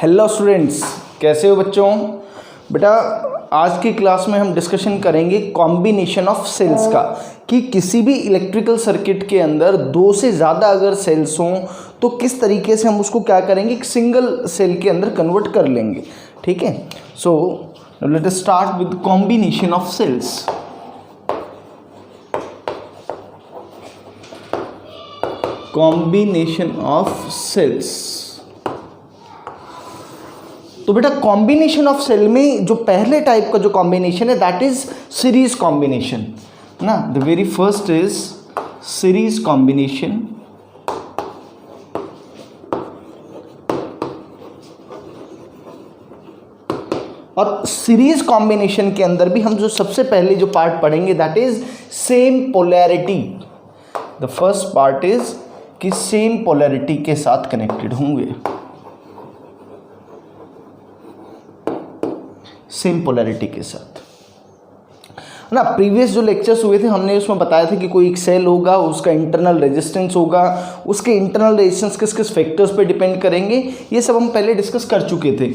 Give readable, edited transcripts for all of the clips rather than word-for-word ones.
Hello students, कैसे हो बच्चों। बेटा आज की क्लास में हम डिस्कशन करेंगे कॉम्बिनेशन ऑफ सेल्स का, कि किसी भी इलेक्ट्रिकल सर्किट के अंदर दो से ज़्यादा अगर सेल्स हों तो किस तरीके से हम उसको क्या करेंगे, एक सिंगल सेल के अंदर कन्वर्ट कर लेंगे। ठीक है, so let us start with combination of cells. Combination of cells. तो बेटा कॉम्बिनेशन ऑफ सेल में जो पहले टाइप का जो कॉम्बिनेशन है दैट इज सीरीज कॉम्बिनेशन ना। The very first is series combination. और सीरीज कॉम्बिनेशन के अंदर भी हम जो सबसे पहले जो पार्ट पढ़ेंगे that is same polarity. The first part is कि सेम पोलैरिटी के साथ कनेक्टेड होंगे, सेम पोलैरिटी के साथ ना। प्रीवियस जो लेक्चर्स हुए थे हमने उसमें बताया था कि कोई एक सेल होगा, उसका इंटरनल रेजिस्टेंस होगा, उसके इंटरनल रेजिस्टेंस किस किस फैक्टर्स पे डिपेंड करेंगे, ये सब हम पहले डिस्कस कर चुके थे।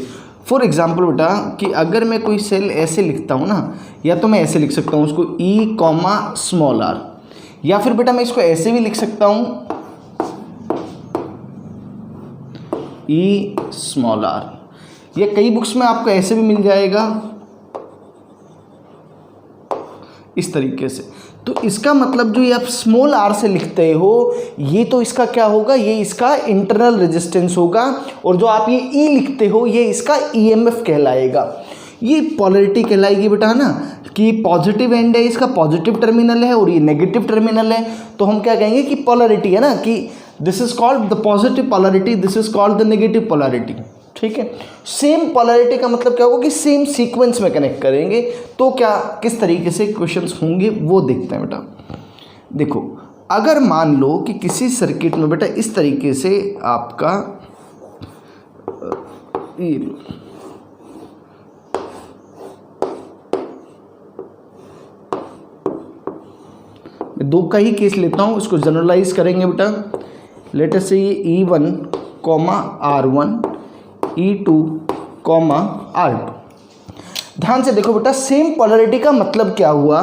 फॉर एग्जांपल बेटा कि अगर मैं कोई सेल ऐसे लिखता हूँ ना, या तो मैं ऐसे लिख सकता हूँ उसको E, r, या फिर बेटा मैं इसको ऐसे भी लिख सकता हूँ E, r, या कई बुक्स में आपको ऐसे भी मिल जाएगा इस तरीके से। तो इसका मतलब जो ये आप स्मॉल r से लिखते हो ये तो इसका क्या होगा, ये इसका इंटरनल रेजिस्टेंस होगा, और जो आप ये E लिखते हो ये इसका EMF कहलाएगा। ये पोलैरिटी कहलाएगी बेटा ना, कि पॉजिटिव एंड है, इसका पॉजिटिव टर्मिनल है और ये नेगेटिव टर्मिनल है, तो हम क्या कहेंगे कि पोलैरिटी है ना, कि this is called the positive polarity, this is called the negative polarity. ठीक है, सेम पोलैरिटी का मतलब क्या होगा कि सेम सीक्वेंस में कनेक्ट करेंगे। तो क्या किस तरीके से क्वेश्चंस होंगे वो देखते हैं बेटा। देखो अगर मान लो कि किसी सर्किट में बेटा इस तरीके से आपका दो का ही केस लेता हूँ, इसको जनरलाइज करेंगे बेटा। लेट अस से ये E1, R1, E2, R2। ध्यान से देखो बेटा, सेम पोलैरिटी का मतलब क्या हुआ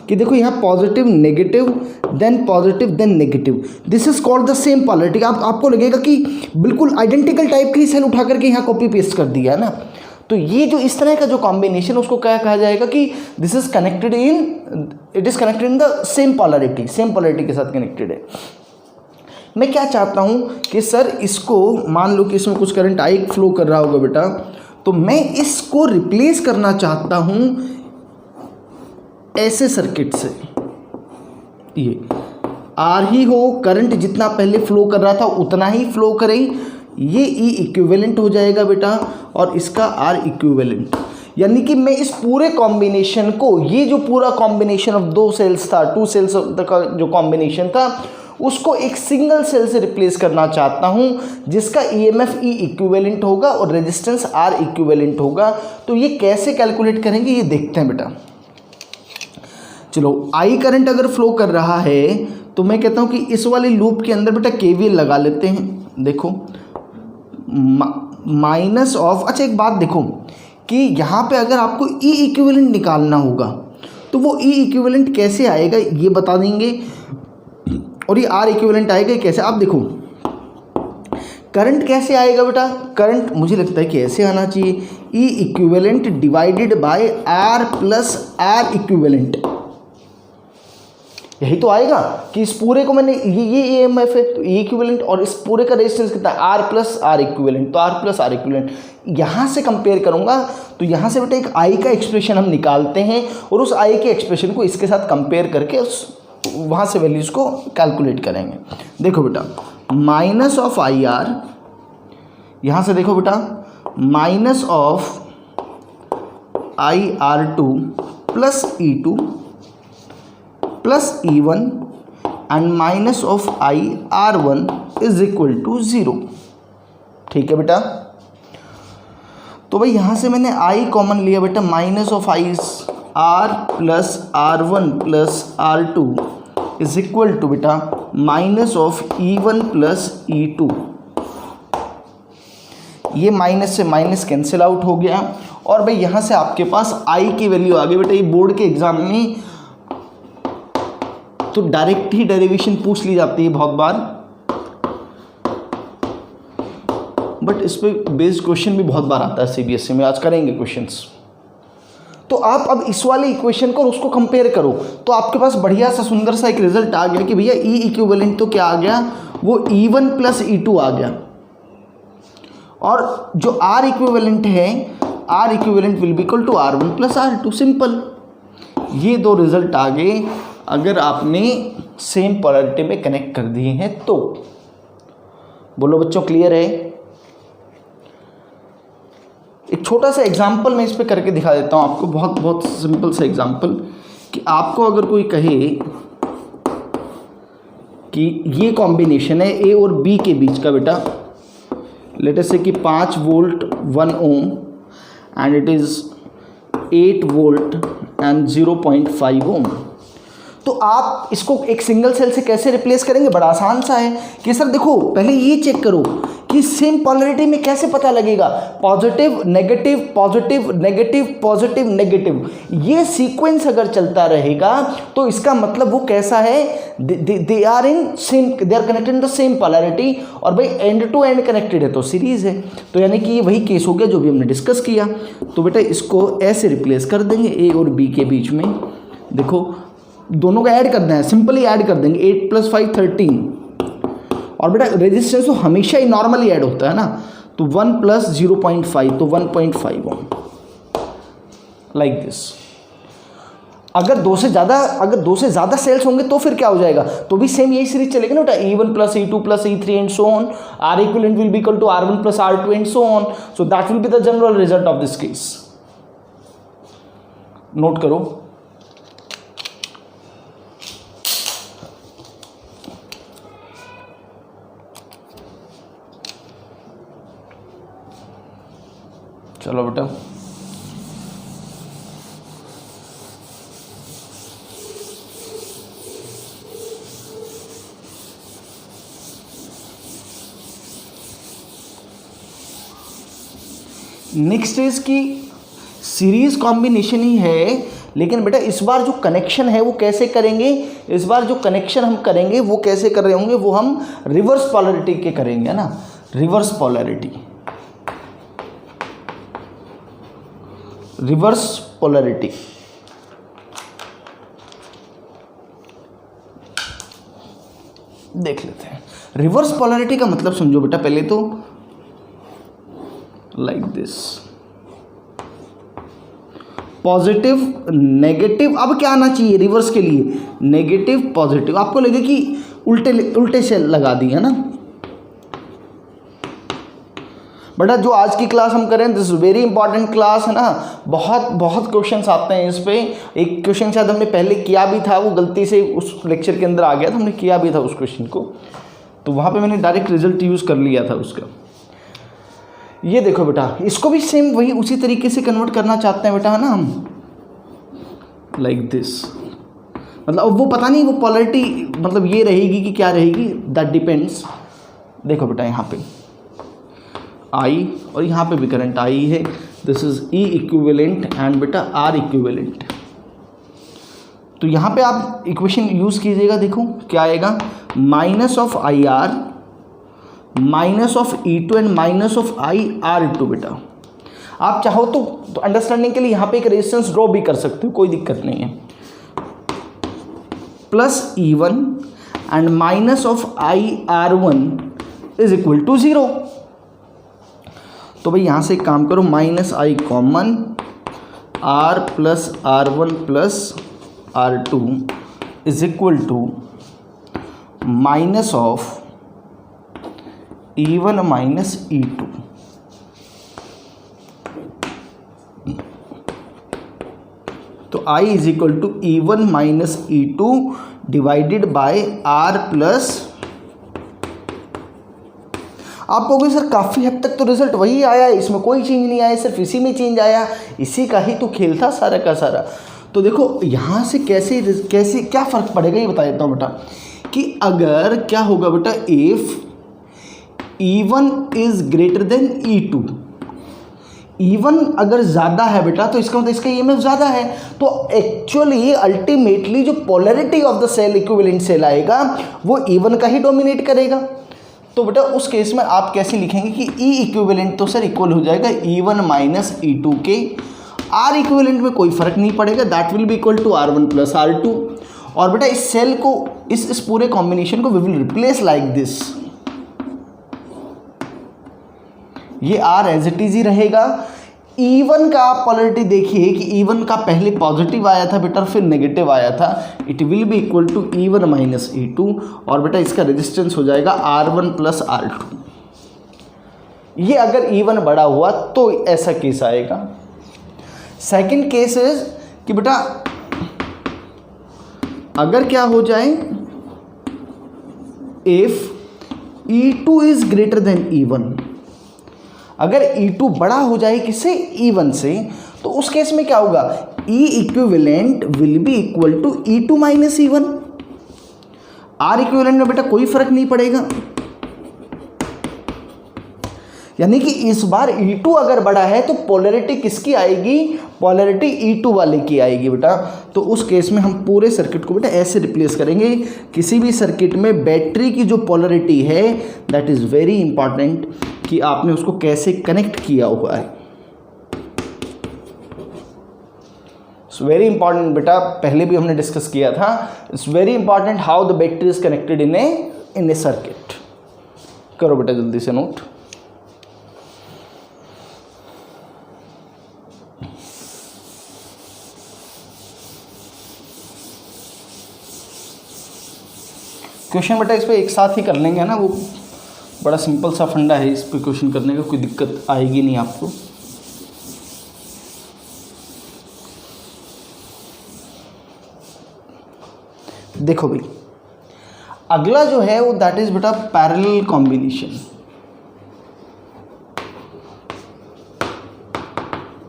कि देखो यहाँ positive negative then positive then negative, this is called the same polarity. आपको लगेगा कि बिल्कुल आइडेंटिकल टाइप की सेल उठा करके यहाँ कॉपी पेस्ट कर दिया है ना। तो ये जो इस तरह का जो कॉम्बिनेशन उसको क्या कहा जाएगा कि this is connected in, it is connected in the same polarity, same polarity के साथ कनेक्टेड है। मैं क्या चाहता हूँ कि सर इसको मान लो कि इसमें कुछ करंट आई फ्लो कर रहा होगा बेटा, तो मैं इसको रिप्लेस करना चाहता हूँ ऐसे सर्किट से। ये आर ही हो, करंट जितना पहले फ्लो कर रहा था उतना ही फ्लो करे, ये ई इक्विवेलेंट हो जाएगा बेटा, और इसका आर इक्विवेलेंट। यानी कि मैं इस पूरे कॉम्बिनेशन को, ये जो पूरा कॉम्बिनेशन ऑफ दो सेल्स था, टू सेल्स का जो कॉम्बिनेशन था, उसको एक सिंगल सेल से रिप्लेस करना चाहता हूं जिसका EMF E इक्विवेलेंट होगा और रेजिस्टेंस R इक्विवेलेंट होगा। तो ये कैसे कैलकुलेट करेंगे ये देखते हैं बेटा। चलो I करंट अगर फ्लो कर रहा है तो मैं कहता हूं कि इस वाले लूप के अंदर बेटा KVL लगा लेते हैं। देखो माइनस ऑफ, अच्छा एक बात देखो कि यहाँ पे अगर आपको E इक्विवेलेंट निकालना होगा तो वो E इक्विवेलेंट कैसे आएगा ये बता देंगे, और ये R इक्विवेलेंट आएगा कैसे। आप देखो करंट कैसे आएगा बेटा, करंट मुझे लगता है कि ऐसे आना चाहिए, E equivalent divided by R plus R equivalent, यही तो आएगा कि इस पूरे को मैंने ये EMF है तो E इक्विवेलेंट, और इस पूरे का रेजिस्टेंस कितना है R प्लस R इक्विवेलेंट, तो R प्लस R इक्विवेलेंट यहाँ से कंपेयर करूँगा तो यहाँ से बेटा एक I का एक्सप्रेशन हम निकालते हैं और उस I के एक्सप्रेशन को इसके साथ कंपेयर करके वहाँ से वैल्यूज़ को कैलकुलेट करेंगे। देखो बेटा माइनस ऑफ IR, यहाँ से देखो बेटा minus of IR2 plus E2 plus E1 and minus of IR1 is equal to 0। ठीक है बेटा, तो भाई यहाँ से मैंने I कॉमन लिया बेटा, minus of R plus R1 plus R2 is equal to बेटा minus of E1 plus E2। ये माइनस से माइनस कैंसिल आउट हो गया, और भाई यहाँ से आपके पास आई की वैल्यू आ गई। बेटा ये बोर्ड के एग्जाम में तो डायरेक्ट ही डेरिवेशन पूछ ली जाती है बहुत बार, बट इस पे बेस्ड क्वेश्चन भी बहुत बार आता है सीबीएसई में। आज करेंगे क्वेश्चंस। तो आप अब इस वाले इक्वेशन को और उसको कंपेयर करो, तो आपके पास बढ़िया सा सुंदर सा एक रिजल्ट आ गया कि भैया ई इक्विवेलेंट तो क्या आ गया, वो E1 प्लस E2 आ गया, और जो R इक्विवेलेंट है, R equivalent will be equal to R1 plus R2। Simple, ये दो रिजल्ट आ गए अगर आपने सेम पोलैरिटी में कनेक्ट कर दिए हैं तो। बोलो बच्चों क्लियर है? एक छोटा सा एग्जाम्पल मैं इस पे करके दिखा देता हूँ आपको, बहुत बहुत सिंपल सा एग्जाम्पल, कि आपको अगर कोई कहे कि ये कॉम्बिनेशन है ए और बी के बीच का बेटा, लेट अस से कि 5 volt 1 ohm and it is 8 volt and 0.5 ओम, तो आप इसको एक सिंगल सेल से कैसे रिप्लेस करेंगे? बड़ा आसान सा है कि सर देखो पहले ये चेक करो कि सेम पोलैरिटी में कैसे पता लगेगा, positive negative positive negative positive negative, ये सीक्वेंस अगर चलता रहेगा तो इसका मतलब वो कैसा है, they are connected in the same polarity, और भाई एंड टू एंड कनेक्टेड है तो सीरीज है। तो यानी कि ये वही केस हो गया जो भी हमने डिस्कस किया। तो बेटा इसको ऐसे रिप्लेस कर देंगे, ए और बी के बीच में देखो दोनों को ऐड करना है, सिंपली ऐड कर देंगे, 8 + 5 13, और बेटा रेजिस्टेंस तो हमेशा ही नॉर्मली ऐड होता है ना, तो 1 + 0.5 तो 1.5 ओम, लाइक दिस। अगर दो से ज़्यादा सेल्स होंगे तो फिर क्या हो जाएगा, तो भी सेम यही सीरीज चलेगी ना बेटा, E1 + E2 + E3 and so on, R equivalent will be equal to R1 + R2 and so on, so that will be the general result of this case. Note करो। चलो बेटा नेक्स्ट इज की series combination ही है, लेकिन बेटा इस बार जो कनेक्शन है वो कैसे करेंगे, इस बार जो कनेक्शन हम करेंगे वो कैसे कर रहे होंगे, वो हम रिवर्स पोलैरिटी के करेंगे ना, रिवर्स पोलैरिटी, रिवर्स पोलैरिटी। देख लेते हैं रिवर्स पोलैरिटी का मतलब समझो बेटा पहले तो, लाइक दिस, पॉजिटिव नेगेटिव, अब क्या आना चाहिए रिवर्स के लिए, नेगेटिव पॉजिटिव, आपको लगे कि उल्टे से लगा दी है ना। बेटा जो आज की क्लास हम करें, दिस वेरी इंपॉर्टेंट क्लास है ना, बहुत क्वेश्चंस आते हैं इस पे। एक क्वेश्चन शायद हमने पहले किया भी था, वो गलती से उस लेक्चर के अंदर आ गया था, हमने किया भी था उस क्वेश्चन को, तो वहाँ पे मैंने डायरेक्ट रिजल्ट यूज़ कर लिया था उसका। ये देखो बेटा, इसको भी सेम वही उसी तरीके से कन्वर्ट करना चाहते हैं बेटा, है ना हम, लाइक दिस। मतलब अब वो पता नहीं वो पोलैरिटी मतलब ये रहेगी कि क्या रहेगी, दैट डिपेंड्स। देखो बेटा यहाँ पे आई और यहाँ पे भी करंट आई है, this is E equivalent and बेटा आर इक्विवेलेंट। तो यहाँ पे आप इक्वेशन यूज़ कीजिएगा, देखो क्या आएगा, minus of I R minus of E2 and minus of IR2। बेटा आप चाहो तो अंडरस्टैंडिंग के लिए यहाँ पे एक रेजिस्टेंस ड्रॉ भी कर सकते हो, कोई दिक्कत नहीं है, plus E1 and minus of IR1 is equal to 0। तो भाई यहाँ से एक काम करो, minus I common, R plus R1 plus R2 is equal to minus of E1 minus E2। तो I is equal to E1 minus E2 divided by R plus. आप कहोगे सर काफ़ी हद तक तो रिजल्ट वही आया, इसमें कोई चेंज नहीं आया, सिर्फ इसी में चेंज आया, इसी का ही तो खेल था सारा का सारा। तो देखो यहाँ से कैसे क्या फ़र्क पड़ेगा ये बता देता हूँ बेटा, कि अगर क्या होगा बेटा, if E1 is greater than E2। E1 अगर ज़्यादा है बेटा तो इसका मतलब इसका EMF ज़्यादा है, तो एक्चुअली अल्टीमेटली जो polarity of the cell equivalent cell आएगा वो E1 का ही डोमिनेट करेगा। तो बेटा उस केस में आप कैसे लिखेंगे कि E इक्विवेलेंट तो सर इक्वल हो जाएगा E1 माइनस E2 के। R इक्विवेलेंट में कोई फर्क नहीं पड़ेगा, that will be equal to R1 plus R2। और बेटा इस सेल को इस पूरे कॉम्बिनेशन को we will replace like this, ये R एज इट इज ही रहेगा। E1 का आप पोलैरिटी देखिए कि E1 का पहले पॉजिटिव आया था बेटा, फिर नेगेटिव आया था, it will be equal to E1 minus E2। और बेटा इसका रेजिस्टेंस हो जाएगा R1 प्लस R2। ये अगर E1 बड़ा हुआ तो ऐसा केस आएगा। सेकंड केस इज कि बेटा अगर क्या हो जाए, if E2 is greater than E1, अगर E2 बड़ा हो जाए किससे, E1 से, तो उस केस में क्या होगा, E equivalent will be equal to E2 minus E1। R equivalent में बेटा कोई फर्क नहीं पड़ेगा, यानी कि इस बार E2 अगर बड़ा है तो पोलैरिटी किसकी आएगी, पोलैरिटी E2 वाले की आएगी बेटा। तो उस केस में हम पूरे सर्किट को बेटा ऐसे रिप्लेस करेंगे। किसी भी सर्किट में बैटरी की जो पोलैरिटी है दैट इज़ वेरी इंपॉर्टेंट कि आपने उसको कैसे कनेक्ट किया हुआ है। इट्स वेरी इंपॉर्टेंट बेटा, पहले भी हमने डिस्कस किया था। It's very important how the battery is connected in A circuit. करो बेटा जल्दी से नोट। क्वेश्चन बेटा इस पर एक साथ ही कर लेंगे ना, वो बड़ा सिंपल सा फंडा है, इस पर क्वेश्चन करने का कोई दिक्कत आएगी नहीं आपको। देखो भाई अगला जो है वो दैट इज बेटा parallel combination.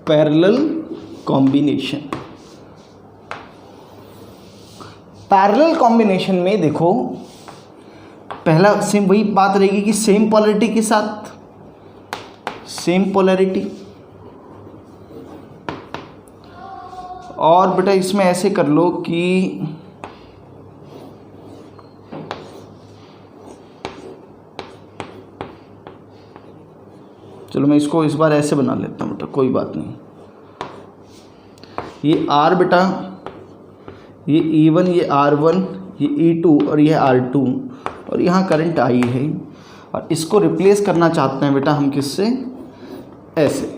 Parallel combination, parallel combination में देखो पहला सेम वही बात रहेगी कि सेम पोलैरिटी के साथ सेम पोलैरिटी, और बेटा इसमें ऐसे कर लो कि चलो मैं इसको इस बार ऐसे बना लेता हूँ बेटा, कोई बात नहीं। ये R बेटा, ये E1, ये R1, ये E2 और ये R2, और यहाँ करंट I है, और इसको रिप्लेस करना चाहते हैं बेटा हम किससे, ऐसे।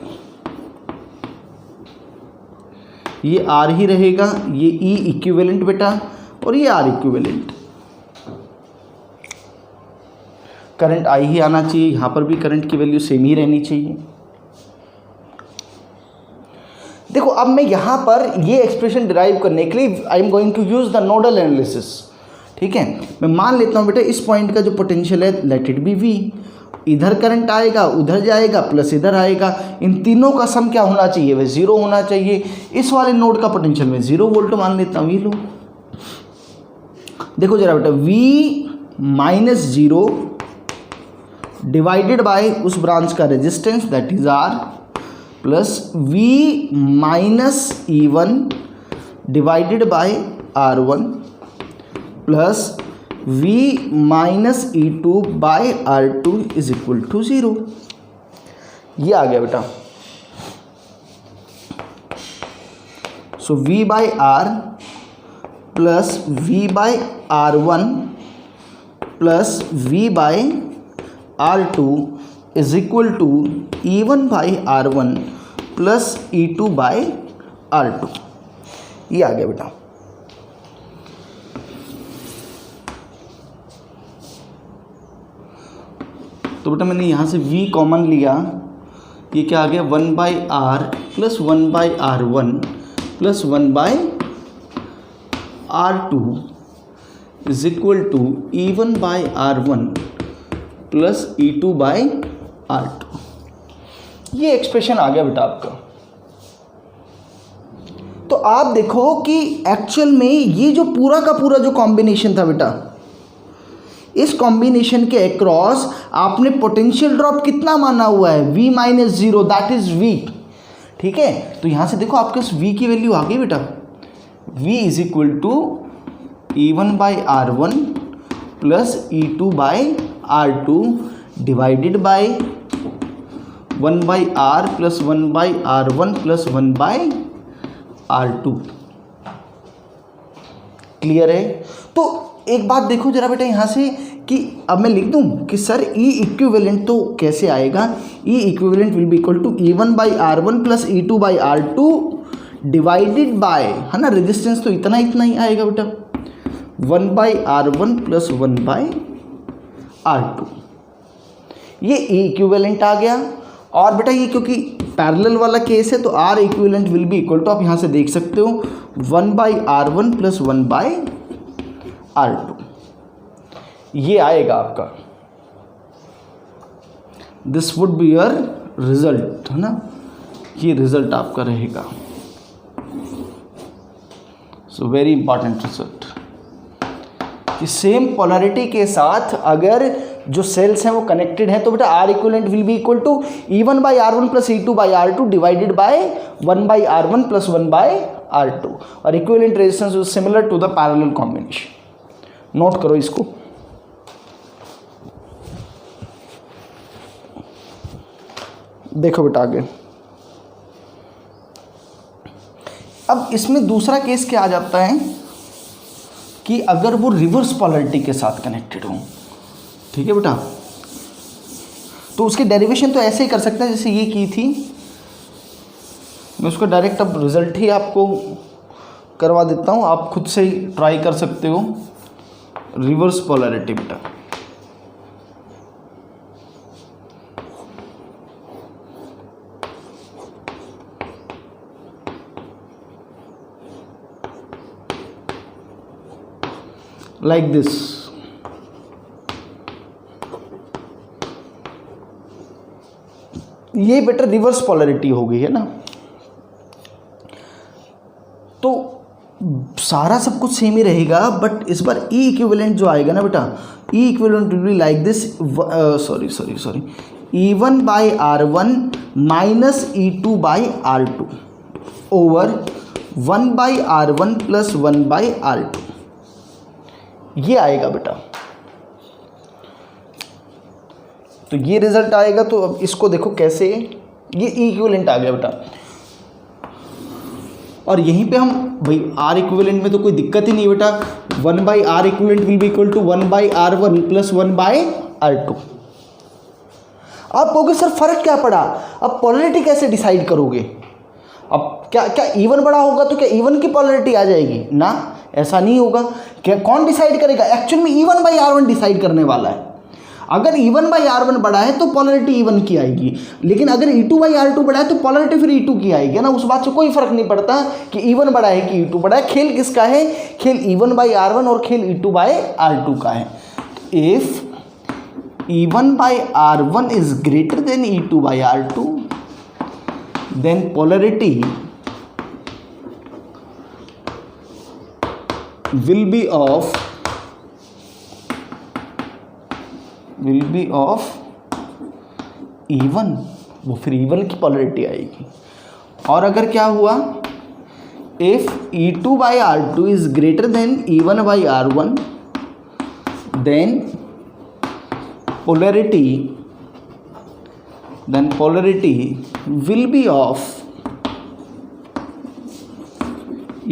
ये R ही रहेगा, ये E इक्विवेलेंट बेटा, और ये R इक्विवेलेंट। करंट I ही आना चाहिए, यहाँ पर भी करंट की वैल्यू सेम ही रहनी चाहिए। देखो अब मैं यहाँ पर ये एक्सप्रेशन डिराइव करने के लिए I am going to use the nodal analysis. ठीक है, मैं मान लेता हूँ बेटा इस पॉइंट का जो पोटेंशियल है लेट इट बी V, इधर करंट आएगा, उधर जाएगा, प्लस इधर आएगा, इन तीनों का सम क्या होना चाहिए, वह 0 होना चाहिए। इस वाले नोड का पोटेंशियल मैं 0 वोल्ट मान लेता हूँ। ये लो देखो जरा बेटा, V माइनस 0 डिवाइडेड बाय उस ब्रांच का resistance that is R, plus V minus E1 divided by R1, plus V minus E2 by R2 is equal to 0। ये आ गया बेटा। So V by R plus V by R1 plus V by R2 is equal to E1 by R1 plus E2 by R2। ये आ गया बेटा। तो बेटा मैंने यहाँ से V कॉमन लिया, ये क्या आ गया 1 by R plus 1 by R1 plus 1 by R2 is equal to E1 by R1 plus E2 by R2। ये एक्सप्रेशन आ गया बेटा आपका। तो आप देखो कि एक्चुअल में ये जो पूरा का पूरा जो कॉम्बिनेशन था बेटा, इस कॉम्बिनेशन के अक्रॉस आपने पोटेंशियल ड्रॉप कितना माना हुआ है, V minus 0, that is V। ठीक है, तो यहाँ से देखो आपके V की वैल्यू आ गई बेटा, V is equal to E1/R1 plus E2/R2 divided by 1/R plus 1/R1 plus 1/R2। Clear है? तो एक बात देखो जरा बेटा यहाँ से कि अब मैं लिख दूँ कि सर E इक्विवेलेंट तो कैसे आएगा, E equivalent will be equal to E1/R1 plus E2/R2 divided by, है ना, रेजिस्टेंस तो इतना ही आएगा बेटा, 1/R1 प्लस 1/R2। ये E इक्विवेलेंट आ गया। और बेटा ये क्योंकि पैरेलल वाला केस है तो R equivalent will be equal to, आप यहाँ से देख सकते हो, 1/R1 प्लस 1/R2। ये आएगा आपका, this would be your result, है ना, ये रिजल्ट आपका रहेगा। सो वेरी इंपॉर्टेंट रिजल्ट कि सेम पोलैरिटी के साथ अगर जो सेल्स हैं वो कनेक्टेड हैं तो बेटा R equivalent will be equal to E1/R1 plus E2/R2 divided by 1/R1 plus 1/R2 और equivalent resistance is similar to the parallel combination. Note करो इसको। देखो बेटा आगे, अब इसमें दूसरा केस क्या आ जाता है कि अगर वो रिवर्स पोलैरिटी के साथ कनेक्टेड हो, ठीक है बेटा, तो उसकी डेरिवेशन तो ऐसे ही कर सकते हैं जैसे ये की थी। मैं उसको डायरेक्ट अब रिजल्ट ही आपको करवा देता हूँ, आप खुद से ही ट्राई कर सकते हो। रिवर्स पोलैरिटी बेटा, लाइक दिस। ये बेटा रिवर्स पोलैरिटी हो गई है ना, तो सारा सब कुछ सेम ही रहेगा, बट इस बार E इक्विवेलेंट जो आएगा ना बेटा, E equivalent will be like this, sorry E1/R1 minus E2/R2 over 1/R1 plus 1/R2, ये आएगा बेटा। तो ये रिजल्ट आएगा। तो अब इसको देखो कैसे, ये E इक्विवेलेंट आ गया बेटा, और यहीं पे हम भाई R इक्विवेलेंट में तो कोई दिक्कत ही नहीं बेटा, 1/R equivalent will be equal to 1/R1 plus 1/R2। आप कहोगे सर फर्क क्या पड़ा, अब पोलैरिटी कैसे डिसाइड करोगे? अब क्या E1 बड़ा होगा तो क्या E1 की पोलैरिटी आ जाएगी? ना, ऐसा नहीं होगा। क्या कौन डिसाइड करेगा? एक्चुअल में E1/R1 डिसाइड करने वाला है। अगर E1/R1 बड़ा है तो पोलैरिटी E1 की आएगी, लेकिन अगर E2/R2 बड़ा है तो पोलैरिटी फिर E2 की आएगी ना। उस बात से कोई फर्क नहीं पड़ता कि E1 बड़ा है कि E2 बड़ा है। खेल किसका है? खेल E1/R1 और खेल E2/R2 का है। If E1/R1 is greater than E2/R2, then polarity will be of E1, वो फिर E1 की पोलैरिटी आएगी। और अगर क्या हुआ, if E2/R2 is greater than E1/R1, then polarity will be of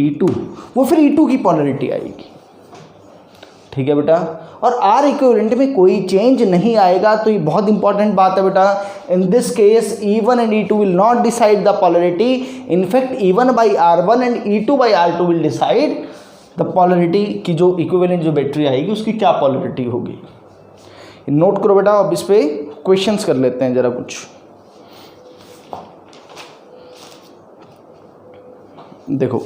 E2, वो फिर E2 की पोलैरिटी आएगी। ठीक है बेटा, और R इक्विवेलेंट में कोई चेंज नहीं आएगा। तो ये बहुत इंपॉर्टेंट बात है बेटा। In this case E1 and E2 will not decide the polarity, in fact E1/R1 and E2/R2 will decide the polarity की जो इक्विवेलेंट जो बैटरी आएगी उसकी क्या पोलैरिटी होगी। नोट करो बेटा। अब इस पे क्वेश्चंस कर लेते हैं जरा कुछ। देखो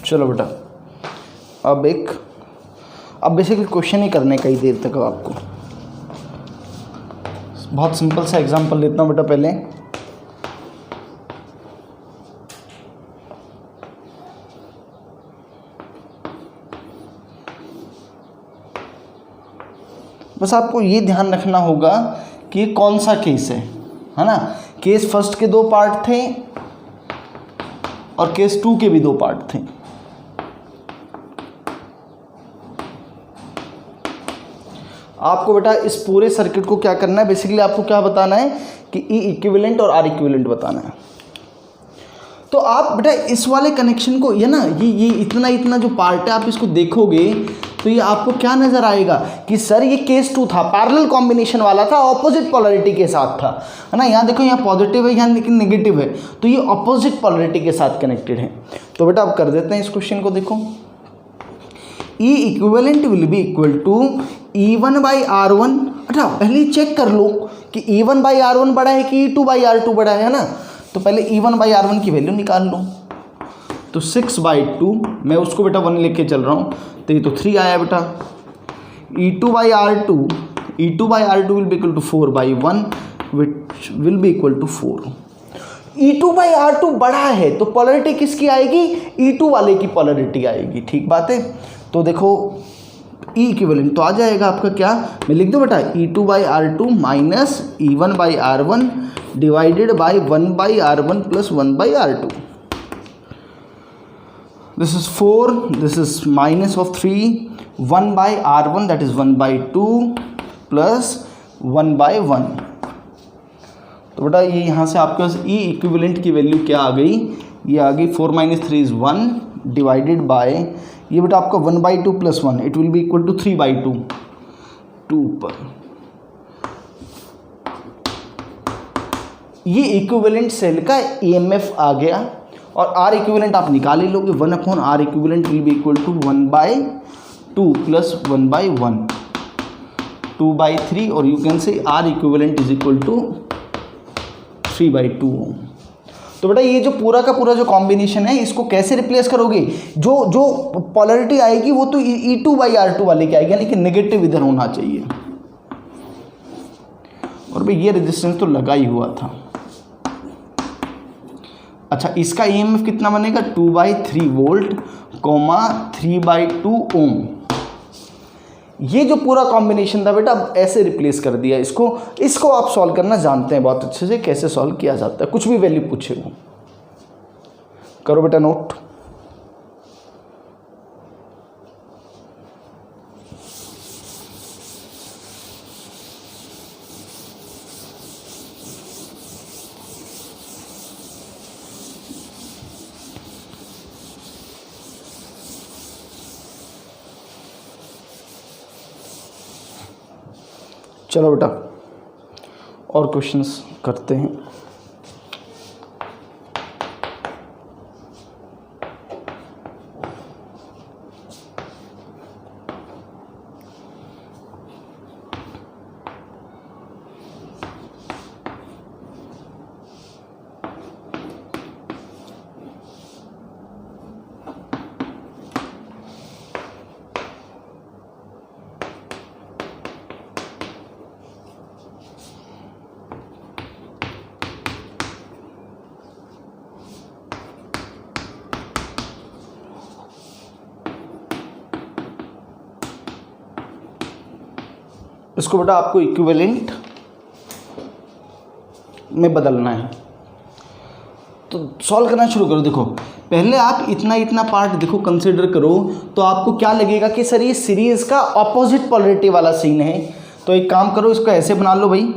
चलो बेटा, अब बेसिकली क्वेश्चन ही करने का ही देर तक आपको। बहुत सिंपल सा एग्जांपल लेता हूँ बेटा पहले। बस आपको ये ध्यान रखना होगा कि कौन सा केस है ना। केस फर्स्ट के 2 पार्ट थे और केस 2 के भी 2 पार्ट थे। आपको बेटा इस पूरे सर्किट को क्या करना है, बेसिकली आपको क्या बताना है कि ई इक्विवेलेंट और आर इक्विवेलेंट बताना है। तो आप बेटा इस वाले कनेक्शन को, ये ना ये इतना जो पार्ट है, आप इसको देखोगे तो ये आपको क्या नजर आएगा कि सर ये केस 2 था, पैरेलल कॉम्बिनेशन वाला था, ऑपोजिट पोलैरिटी के साथ था, है ना। यहाँ देखो, यहाँ पॉजिटिव है, यहाँ लेकिन नेगेटिव है, तो ये ऑपोजिट पोलैरिटी के साथ कनेक्टेड है। तो बेटा अब कर देते हैं इस क्वेश्चन को। देखो, E equivalent will be equal to E1 by R1। अच्छा, पहले चेक कर लो कि E1 बाई R1 बड़ा है कि E2 बाई R2 बड़ा है ना। तो पहले E1 बाई R1 की वैल्यू निकाल लो। तो 6/2, मैं उसको बेटा 1 लेके चल रहा हूँ, तो ये तो 3 आया बेटा। E2 by R2 will be equal to 4/1 which will be equal to 4। E2 by R2 बड़ा है तो पोलैरिटी किसकी आएगी, E2 वाले की पोलैरिटी आएगी, ठीक बात है। तो देखो E इक्विवेलेंट तो आ जाएगा आपका क्या, मैं लिख दूँ बेटा, E2 by R2 minus E1 by R1 divided by 1/R1 plus 1/R2। This is 4, this is minus of 3, 1/R1 that is 1/2 plus 1/1। तो बेटा ये यहाँ से आपके पास E इक्विवेलेंट की वैल्यू क्या आ गई, ये आ गई 4 - 3 is 1 डिवाइडेड बाय, ये बेटा आपका 1/2 plus 1, it will be equal to 3/2 2 पर। ये इक्विवेलेंट सेल का EMF आ गया और R इक्विवेलेंट आप निकाल ही लोगे, 1/R equivalent will be equal to 1/2 plus 1/1 2/3, और you can say R equivalent is equal to 3/2 ohm. तो बेटा ये जो पूरा का पूरा जो कॉम्बिनेशन है, इसको कैसे रिप्लेस करोगे, जो पोलैरिटी आएगी वो तो E2 बाई R2 वाले की आएगी, यानी कि नेगेटिव इधर होना चाहिए। और भाई ये रेजिस्टेंस तो लगा ही हुआ था। अच्छा, इसका EMF कितना बनेगा, 2/3 वोल्ट, 3/2 ओम। ये जो पूरा कॉम्बिनेशन था बेटा, अब ऐसे रिप्लेस कर दिया इसको आप सॉल्व करना जानते हैं बहुत अच्छे से, कैसे सॉल्व किया जाता है। कुछ भी वैल्यू पूछे वो करो बेटा नोट। चलो बेटा और क्वेश्चंस करते हैं। इसको बेटा आपको इक्विवेलेंट में बदलना है, तो सॉल्व करना शुरू करो। देखो पहले आप इतना पार्ट देखो कंसिडर करो, तो आपको क्या लगेगा कि सर ये सीरीज का ऑपोजिट पोलैरिटी वाला सीन है। तो एक काम करो, इसको ऐसे बना लो भाई।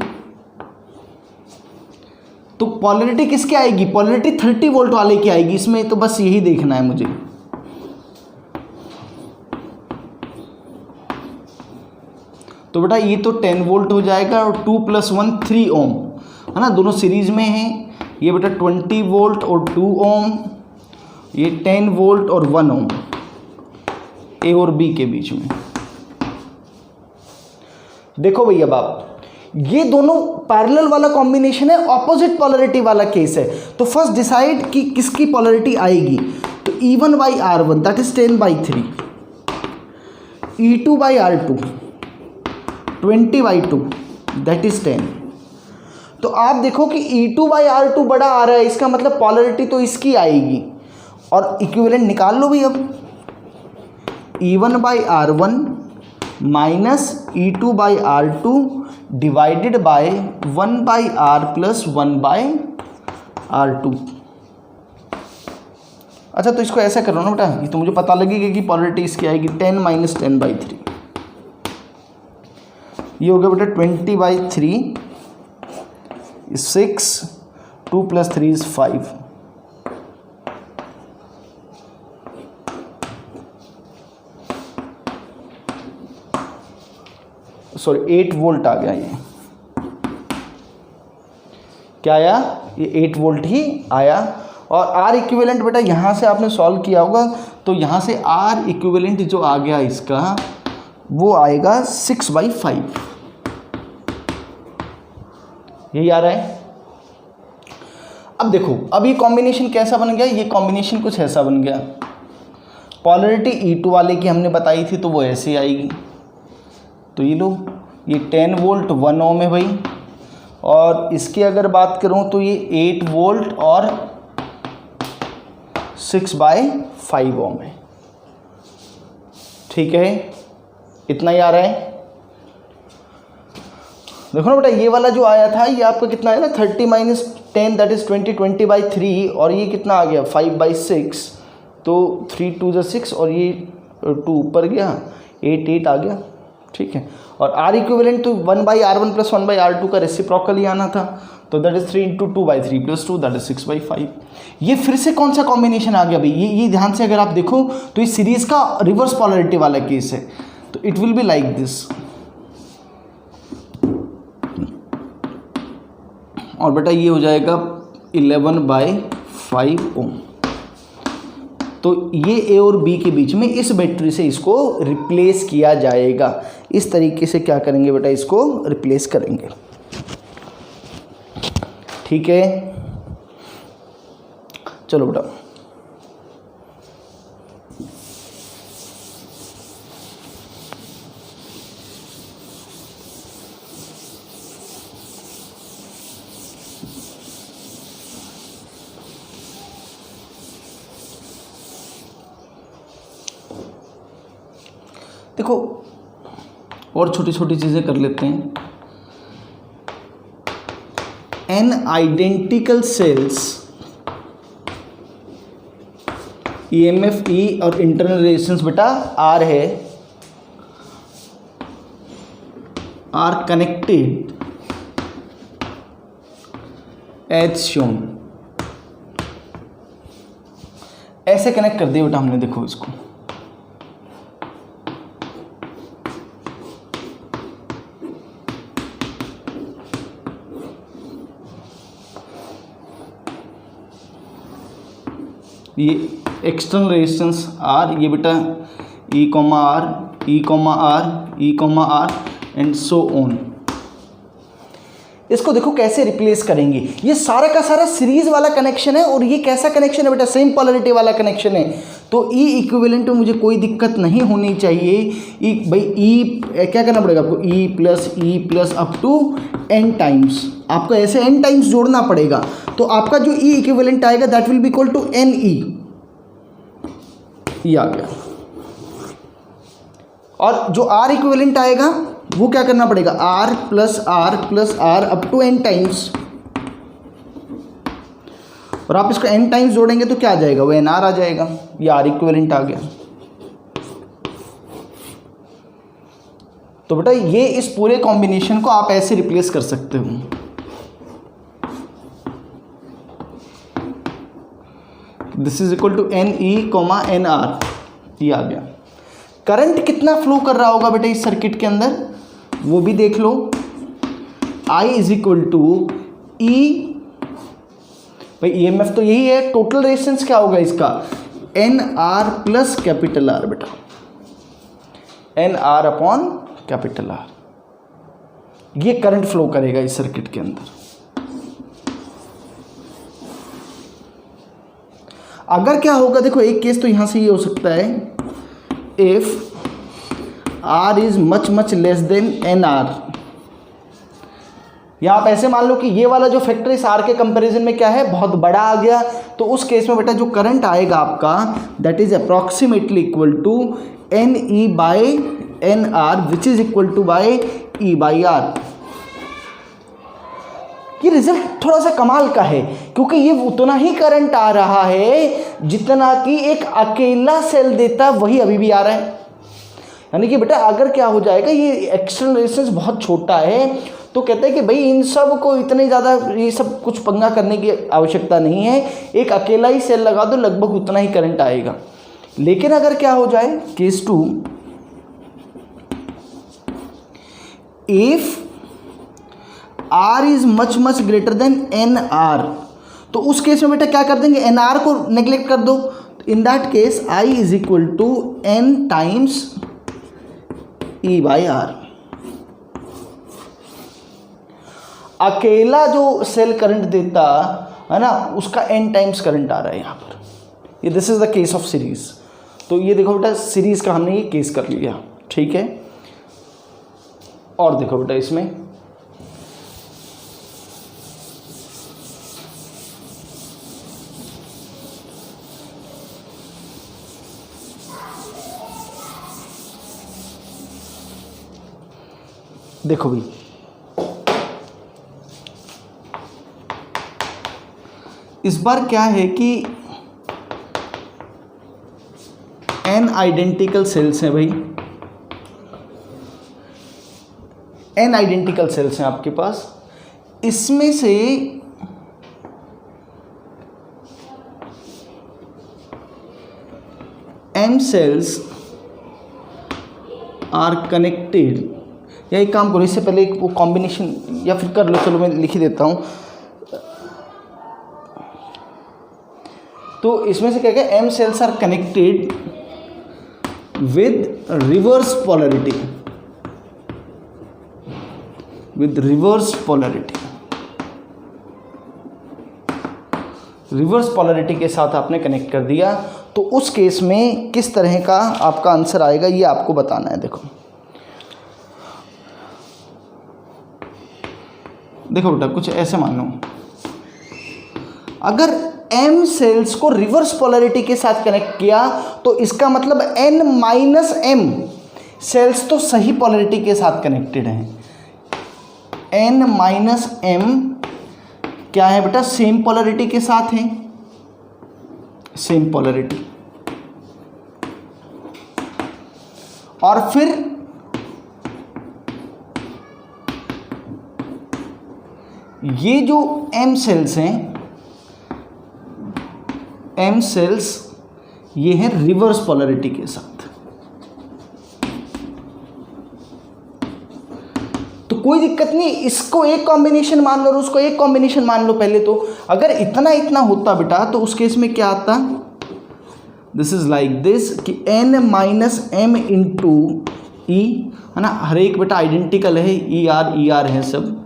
तो पोलैरिटी किसकी आएगी, पोलैरिटी 30 वोल्ट वाले की आएगी इसमें, तो बस यही देखना है मुझे। तो बेटा ये तो 10 वोल्ट हो जाएगा और 2 + 1 3 ओम, है ना, दोनों सीरीज में हैं। ये बेटा 20 वोल्ट और 2 ओम, ये 10 वोल्ट और 1 ओम, ए और बी के बीच में। देखो भैया बाप, ये दोनों पैरेलल वाला कॉम्बिनेशन है, ऑपोजिट पोलैरिटी वाला केस है। तो फर्स्ट डिसाइड कि किसकी पोलैरिटी आएगी। तो E1 by R1 that is 10/3, E2 by R2 20/2 that is 10। तो आप देखो कि E2 बाई R2 बड़ा आ रहा है, इसका मतलब पॉलरिटी तो इसकी आएगी, और इक्विवेलेंट निकाल लो भाई। अब E1 by R1 minus E2 by R2 divided by 1 by R plus 1 by R2। अच्छा, तो इसको ऐसा करो ना बेटा, ये तो मुझे पता लगेगा कि पॉलरिटी इसकी आएगी 10 माइनस 10/3, ये हो गया बेटा 20/3 6, 2 + 3 = 5। सॉरी 8 वोल्ट आ गया। ये क्या आया? ये 8 वोल्ट ही आया। और आर इक्विवेलेंट बेटा यहाँ से आपने सॉल्व किया होगा, तो यहाँ से आर इक्विवेलेंट जो आ गया इसका, वो आएगा 6/5। यही आ रहा है। अब देखो, अब ये कॉम्बिनेशन कैसा बन गया? ये कॉम्बिनेशन कुछ ऐसा बन गया। पॉलरिटी E2 वाले की हमने बताई थी, तो वो ऐसे आएगी। तो ये लो, ये 10 वोल्ट 1 ओम है भाई, और इसकी अगर बात करूं तो ये 8 वोल्ट और 6/5 ओम है। ठीक है, इतना ही आ रहा है। देखो ना बेटा, ये वाला जो आया था ये आपका कितना है ना, 30 माइनस 10 दैट इज 20, 20/3, और ये कितना आ गया 5/6, तो 3 2 = 6, और ये 2 ऊपर गया, 8 आ गया। ठीक है, और आर इक्विवेलेंट तो 1/R1 प्लस 1/R2 का रेसिप्रोकल ही आना था, तो दैट इज 3 × 2/3 + 2 दैट इज 6/5। ये फिर से कौन सा कॉम्बिनेशन आ गया भाई? ये ध्यान से अगर आप देखो तो ये सीरीज का रिवर्स पॉलरिटी वाला केस है, तो it will be like this. और बेटा ये हो जाएगा 11/5 ओम। तो ये ए और बी के बीच में इस बैटरी से इसको रिप्लेस किया जाएगा। इस तरीके से क्या करेंगे बेटा, इसको रिप्लेस करेंगे। ठीक है, चलो बेटा। देखो, और छोटी छोटी चीज़ें कर लेते हैं। n identical sales EMF E और इंटरनल रेजिस्टेंस बेटा R है, आर कनेक्टेड एज शोन। ऐसे कनेक्ट कर दिया बेटा हमने। देखो इसको, ये एक्सटर्नल रेजिस्टेंस R, ये बेटा E, R, E, R, E, R and so on. इसको देखो कैसे रिप्लेस करेंगे। ये सारा का सारा सीरीज वाला कनेक्शन है, और ये कैसा कनेक्शन है बेटा? सेम पॉलरिटी वाला कनेक्शन है। तो E इक्विवेलेंट में मुझे कोई दिक्कत नहीं होनी चाहिए। E भाई, E क्या करना पड़ेगा आपको? E plus up to n times, आपको ऐसे n टाइम्स जोड़ना पड़ेगा। तो आपका जो E इक्विवेलेंट आएगा that will be equal to NE। ये आ गया। और जो R इक्विवेलेंट आएगा वो क्या करना पड़ेगा? R plus R up to n times. और आप इसको n टाइम्स जोड़ेंगे तो क्या आ जाएगा? वो NR आ जाएगा। ये R इक्विवेलेंट आ गया। तो बेटा ये इस पूरे कॉम्बिनेशन को आप ऐसे रिप्लेस कर सकते हो। This is equal to NE, NR। ये आ गया। करंट कितना फ्लो कर रहा होगा बेटा इस सर्किट के अंदर, वो भी देख लो। I is equal to E, भाई EMF तो यही है। टोटल रेजिस्टेंस क्या होगा इसका? NR प्लस कैपिटल R बेटा, NR अपॉन कैपिटल R। ये करंट फ्लो करेगा इस सर्किट के अंदर। अगर क्या होगा, देखो एक केस तो यहाँ से ये हो सकता है, if R is much much less than N R, या आप ऐसे मान लो कि ये वाला जो फैक्टर इस आर के कंपैरिजन में क्या है, बहुत बड़ा आ गया, तो उस केस में बेटा जो करंट आएगा आपका that is approximately equal to N E by N R which is equal to by E by R. ये रिजल्ट थोड़ा सा कमाल का है, क्योंकि ये उतना ही करंट आ रहा है जितना कि एक अकेला सेल देता, वही अभी भी आ रहा है। यानी कि बेटा अगर क्या हो जाएगा, ये एक्सटर्नल रेजिस्टेंस बहुत छोटा है, तो कहते हैं कि भाई इन सब को इतने ज़्यादा ये सब कुछ पंगा करने की आवश्यकता नहीं है, एक अकेला ही सेल लगा दो, लगभग उतना ही करंट आएगा। लेकिन अगर क्या हो जाए, case 2, if R is much much greater than N R, तो उस केस में बेटा क्या कर देंगे, एन आर को नेग्लेक्ट कर दो। In that case I is equal to N times E by R. अकेला जो सेल करंट देता है ना, उसका एन टाइम्स करंट आ रहा है यहाँ पर। ये this is the case of series. तो ये देखो बेटा सीरीज का हमने ये केस कर लिया, ठीक है। और देखो बेटा इसमें देखो भी, इस बार क्या है कि n आइडेंटिकल सेल्स हैं भाई, n आइडेंटिकल सेल्स हैं आपके पास। इसमें से m सेल्स आर कनेक्टेड, या एक काम करो, इससे पहले एक वो कॉम्बिनेशन या फिर कर लो, चलो मैं लिख ही देता हूँ। तो इसमें से क्या क्या, m cells are connected with reverse polarity, with reverse polarity, reverse polarity के साथ आपने कनेक्ट कर दिया। तो उस केस में किस तरह का आपका आंसर आएगा, ये आपको बताना है। देखो देखो बेटा कुछ ऐसे मान लो, अगर m सेल्स को रिवर्स पोलैरिटी के साथ कनेक्ट किया तो इसका मतलब n माइनस m सेल्स तो सही पोलैरिटी के साथ कनेक्टेड हैं। n माइनस m क्या है बेटा, सेम पोलैरिटी के साथ हैं, सेम पोलैरिटी। और फिर ये जो m सेल्स हैं, m सेल्स ये हैं रिवर्स पोलैरिटी के साथ। तो कोई दिक्कत नहीं, इसको एक कॉम्बिनेशन मान लो और उसको एक कॉम्बिनेशन मान लो पहले। तो अगर इतना इतना होता बेटा, तो उस केस में क्या आता, दिस इज लाइक दिस कि n माइनस m इंटू ई, है ना, हर एक बेटा आइडेंटिकल है, ई आर है सब।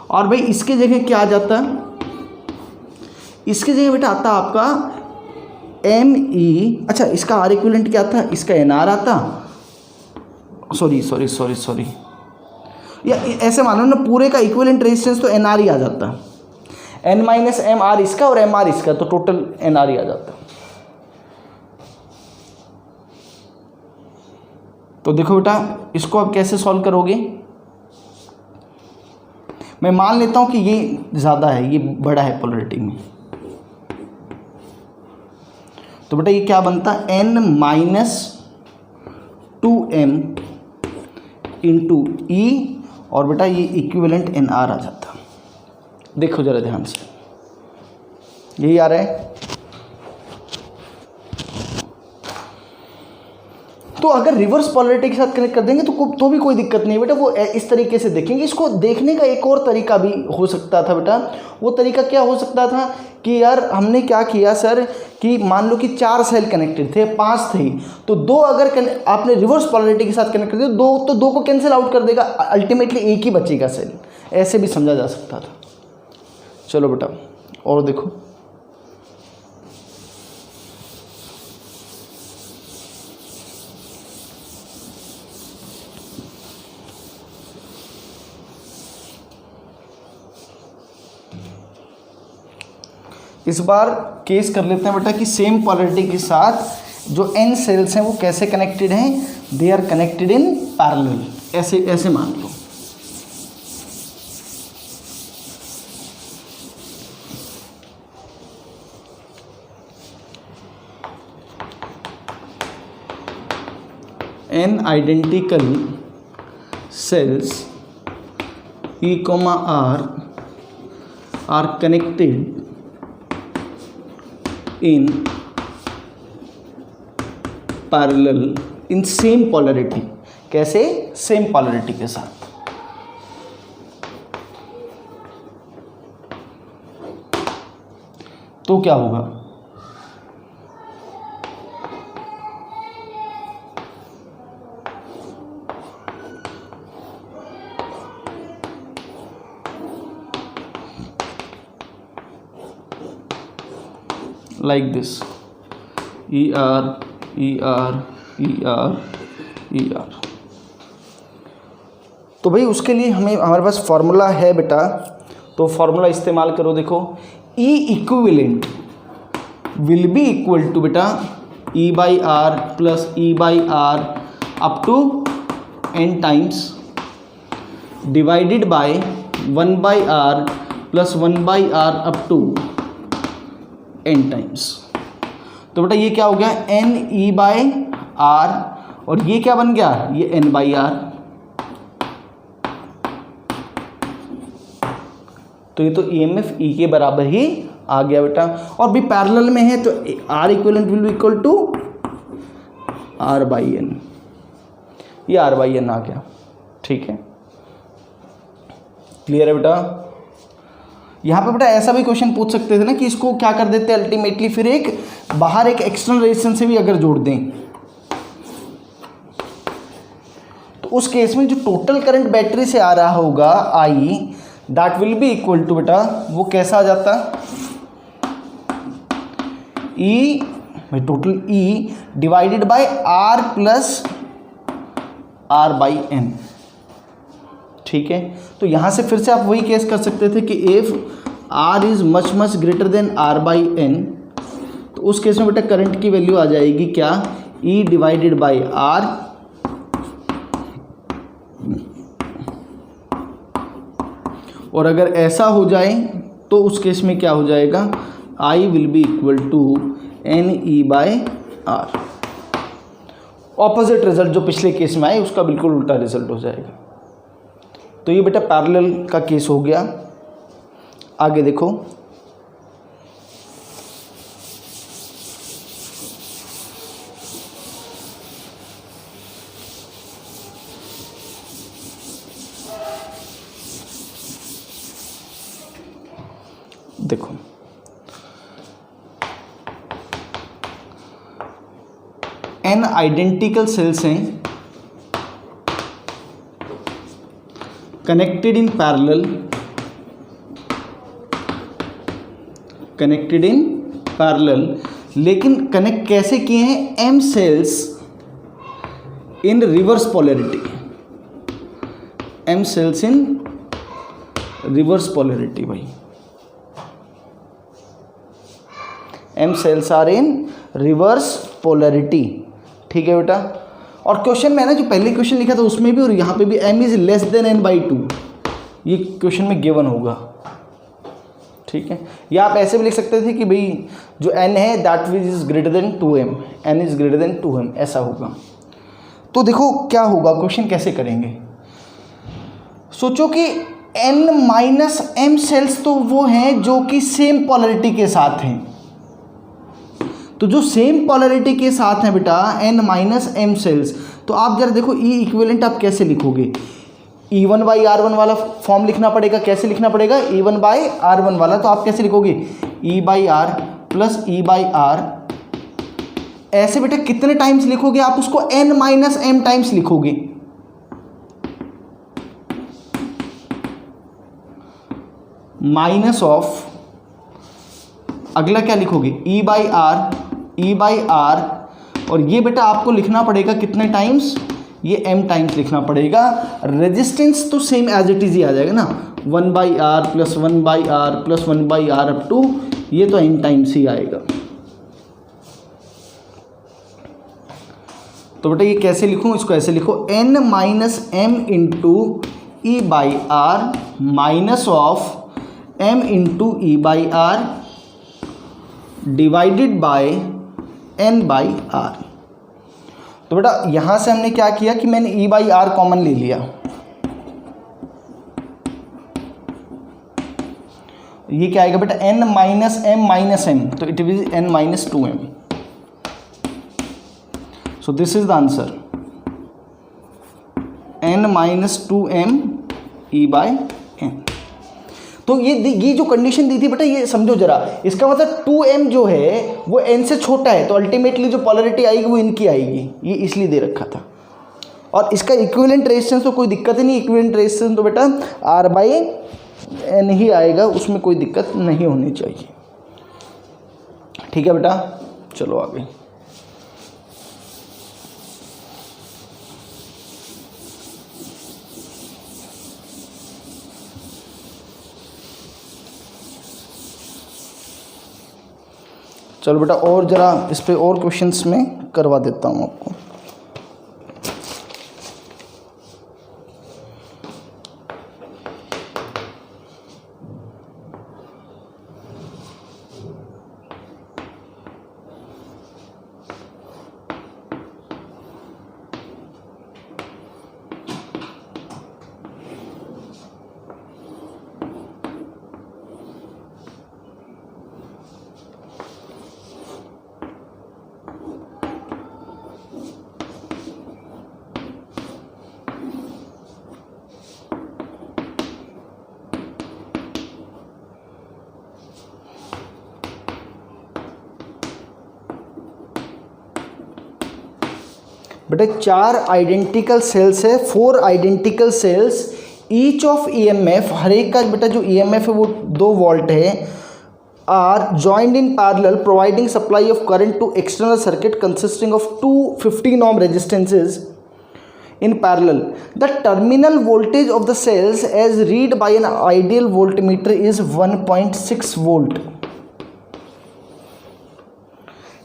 और भाई इसके जगह क्या आ जाता, इसके जगह बेटा आता आपका एम ई, अच्छा इसका आर इक्विवेलेंट क्या था, इसका एन आर आता, सॉरी, या ऐसे मानो ना, पूरे का इक्विवेलेंट रेजिस्टेंस तो एन आर ही आ जाता, एन माइनस एम आर इसका और एम आर इसका, तो टोटल एन आर ही आ जाता। तो देखो बेटा इसको आप कैसे सॉल्व करोगे, मैं मान लेता हूं कि ये ज़्यादा है, ये बड़ा है पोलैरिटी में, तो बेटा ये क्या बनता, n माइनस 2m इंटू ई, और बेटा ये इक्विवेलेंट एन आर आ जाता। देखो जरा ध्यान से, यही आ रहा है। तो अगर रिवर्स पोलैरिटी के साथ कनेक्ट कर देंगे तो भी कोई दिक्कत नहीं बेटा, वो इस तरीके से देखेंगे। इसको देखने का एक और तरीका भी हो सकता था बेटा। वो तरीका क्या हो सकता था कि यार हमने क्या किया सर कि मान लो कि 4 सेल कनेक्टेड थे, 5 थे, तो 2 अगर आपने रिवर्स पोलैरिटी के साथ कनेक्ट कर दिया, 2 को कैंसिल आउट कर देगा, अल्टीमेटली एक ही बचेगा सेल। ऐसे भी समझा जा सकता था। चलो बेटा और देखो, इस बार केस कर लेते हैं बेटा कि सेम पोलैरिटी के साथ जो n सेल्स हैं वो कैसे कनेक्टेड हैं, they are connected in parallel, ऐसे ऐसे मान लो। n identical cells E, R are connected in parallel in same polarity। कैसे? सेम पोलैरिटी के साथ। तो क्या होगा? like this, ER ER ER ER। तो भाई उसके लिए हमारे पास फॉर्मूला है बेटा, तो फॉर्मूला इस्तेमाल करो। देखो E equivalent will be equal to बेटा E by R plus E by R up to n times divided by 1 by R plus 1 by R up to n times. तो बेटा ये क्या हो गया? n E बाई आर, और ये क्या बन गया? ये n बाई आर। तो ये तो EMF E के बराबर ही आ गया बेटा, और भी पैरेलल में है तो R equivalent will be equal to R by N, ये R बाई एन आ गया। ठीक है, क्लियर है बेटा? यहाँ पे बेटा ऐसा भी क्वेश्चन पूछ सकते थे ना कि इसको क्या कर देते अल्टीमेटली, फिर एक बाहर एक एक्सटर्नल रेजिस्टेंस से भी अगर जोड़ दें तो उस केस में जो टोटल करंट बैटरी से आ रहा होगा I, that will be equal to बेटा वो कैसा आ जाता? E total E divided by R plus R by N. ठीक है, तो यहाँ से फिर से आप वही केस कर सकते थे कि if R is much much greater than R by N, तो उस केस में बेटा करंट की वैल्यू आ जाएगी क्या? E डिवाइडेड बाई R और अगर ऐसा हो जाए तो उस केस में क्या हो जाएगा? I will be equal to N E by R. Opposite result जो पिछले केस में आए उसका बिल्कुल उल्टा रिजल्ट हो जाएगा। तो ये बेटा पैरेलल का केस हो गया। आगे देखो, देखो n आइडेंटिकल सेल्स हैं connected in parallel, connected in parallel, लेकिन कनेक्ट कैसे किए हैं? m cells in reverse polarity, m cells in reverse polarity. भाई m cells are in reverse polarity. ठीक है बेटा, और क्वेश्चन में ना जो पहले क्वेश्चन लिखा था उसमें भी और यहाँ पे भी m is less than n by 2, ये क्वेश्चन में गिवन होगा। ठीक है, या आप ऐसे भी लिख सकते थे कि भाई जो n है that is greater than 2m, n is greater than 2m, ऐसा होगा। तो देखो क्या होगा, क्वेश्चन कैसे करेंगे। सोचो कि n माइनस m सेल्स तो वो हैं जो कि सेम पोलैरिटी के साथ हैं, तो जो सेम पोलैरिटी के साथ हैं बेटा n माइनस m सेल्स, तो आप जरा देखो E इक्विवेलेंट आप कैसे लिखोगे? E1 बाई R1 वाला फॉर्म लिखना पड़ेगा। कैसे लिखना पड़ेगा? E1 बाई R1 वाला, तो आप कैसे लिखोगे? E by R plus E by R. ऐसे बेटा कितने टाइम्स लिखोगे आप उसको? n माइनस m टाइम्स लिखोगे। माइनस ऑफ, अगला क्या लिखोगे? E by R, E by R, और ये बेटा आपको लिखना पड़ेगा कितने टाइम्स? ये m टाइम्स लिखना पड़ेगा। रेजिस्टेंस तो सेम एज इट इज ही आ जाएगा ना, 1 by R plus 1 by R plus 1 by R up to ये तो n टाइम्स ही आएगा। तो बेटा ये कैसे लिखूं, इसको ऐसे लिखो n minus M into E by R minus of m into E by R divided by n by R. तो बेटा यहां से हमने क्या किया कि मैंने e बाई आर कॉमन ले लिया, ये क्या आएगा बेटा n माइनस एम, तो it will n minus 2m। So this is the answer n minus 2m e by n। तो ये जो कंडीशन दी थी बेटा ये समझो जरा, इसका मतलब 2m जो है वो n से छोटा है, तो अल्टीमेटली जो पोलैरिटी आएगी वो इनकी आएगी, ये इसलिए दे रखा था। और इसका इक्विवेलेंट रेजिस्टेंस तो कोई दिक्कत ही नहीं, इक्विवेलेंट रेजिस्टेंस तो बेटा r बाई n ही आएगा, उसमें कोई दिक्कत नहीं होनी चाहिए। ठीक है बेटा, चलो आगे। चलो बेटा और ज़रा इस पे और क्वेश्चंस में करवा देता हूँ आपको। बेटा 4 आइडेंटिकल सेल्स है, 4 identical cells, each of EMF, हर एक का बेटा जो ईएमएफ है वो 2 वोल्ट है, are joined in parallel providing supply of current to external circuit consisting of 250 ohm resistances in parallel. The terminal voltage of the cells as read by an ideal voltmeter is 1.6 volt.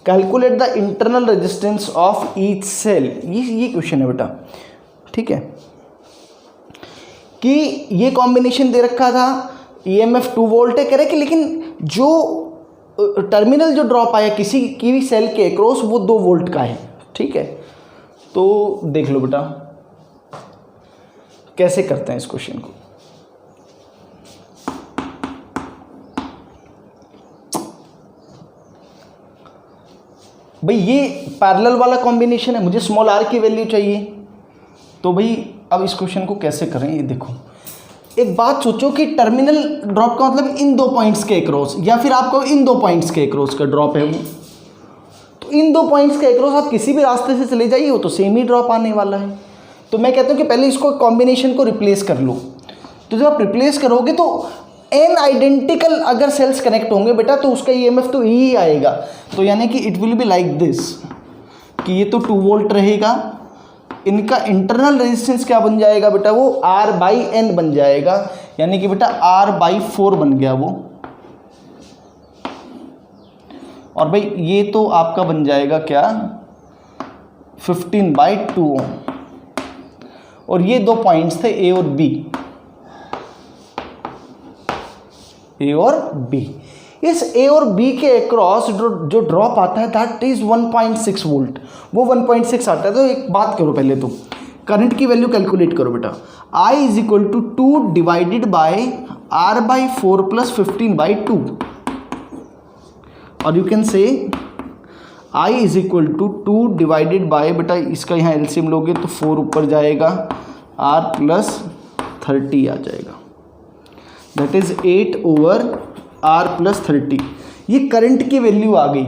Calculate the internal resistance of each cell. ये question है बेटा, ठीक है, कि ये combination दे रखा था, EMF 2 volt है, कह रहे कि लेकिन जो टर्मिनल जो ड्रॉप आया किसी की भी सेल के अक्रॉस वो 2 वोल्ट का है। ठीक है, तो देख लो बेटा कैसे करते हैं इस क्वेश्चन को। भाई ये पैरेलल वाला कॉम्बिनेशन है, मुझे स्मॉल r की वैल्यू चाहिए, तो भाई अब इस क्वेश्चन को कैसे करें ये देखो। एक बात सोचो कि टर्मिनल ड्रॉप का मतलब इन 2 पॉइंट्स के अक्रॉस, या फिर आपको इन 2 पॉइंट्स के अक्रॉस का ड्रॉप है वो, तो इन 2 पॉइंट्स के अक्रॉस आप किसी भी रास्ते से चले जाइए वो तो सेम ही ड्रॉप आने वाला है। तो मैं कहता हूँ कि पहले इसको कॉम्बिनेशन को रिप्लेस कर लो। तो जब आप रिप्लेस करोगे तो n आइडेंटिकल अगर सेल्स कनेक्ट होंगे बेटा तो उसका EMF तो ही आएगा, तो यानी कि it will be like this, कि ये तो 2 वोल्ट रहेगा, इनका इंटरनल रेजिस्टेंस क्या बन जाएगा बेटा, वो R/N बन जाएगा, यानी कि बेटा R/4 बन गया वो, और भाई ये तो आपका बन जाएगा क्या 15/2 ओम। और ये 2 पॉइंट्स थे A और B, A और B। इस A और B के अक्रॉस जो ड्रॉप आता है दैट इज 1.6 वोल्ट, वो 1.6 आता है। तो एक बात करो, पहले तो करंट की वैल्यू कैलकुलेट करो बेटा, I is equal to 2 divided by R/4 plus 15/2, और you can say I is equal to 2 divided by, बेटा इसका यहाँ एलसीएम लोगे तो 4 ऊपर जाएगा, R प्लस 30 आ जाएगा, that is 8 over R plus 30। ये करंट की वैल्यू आ गई,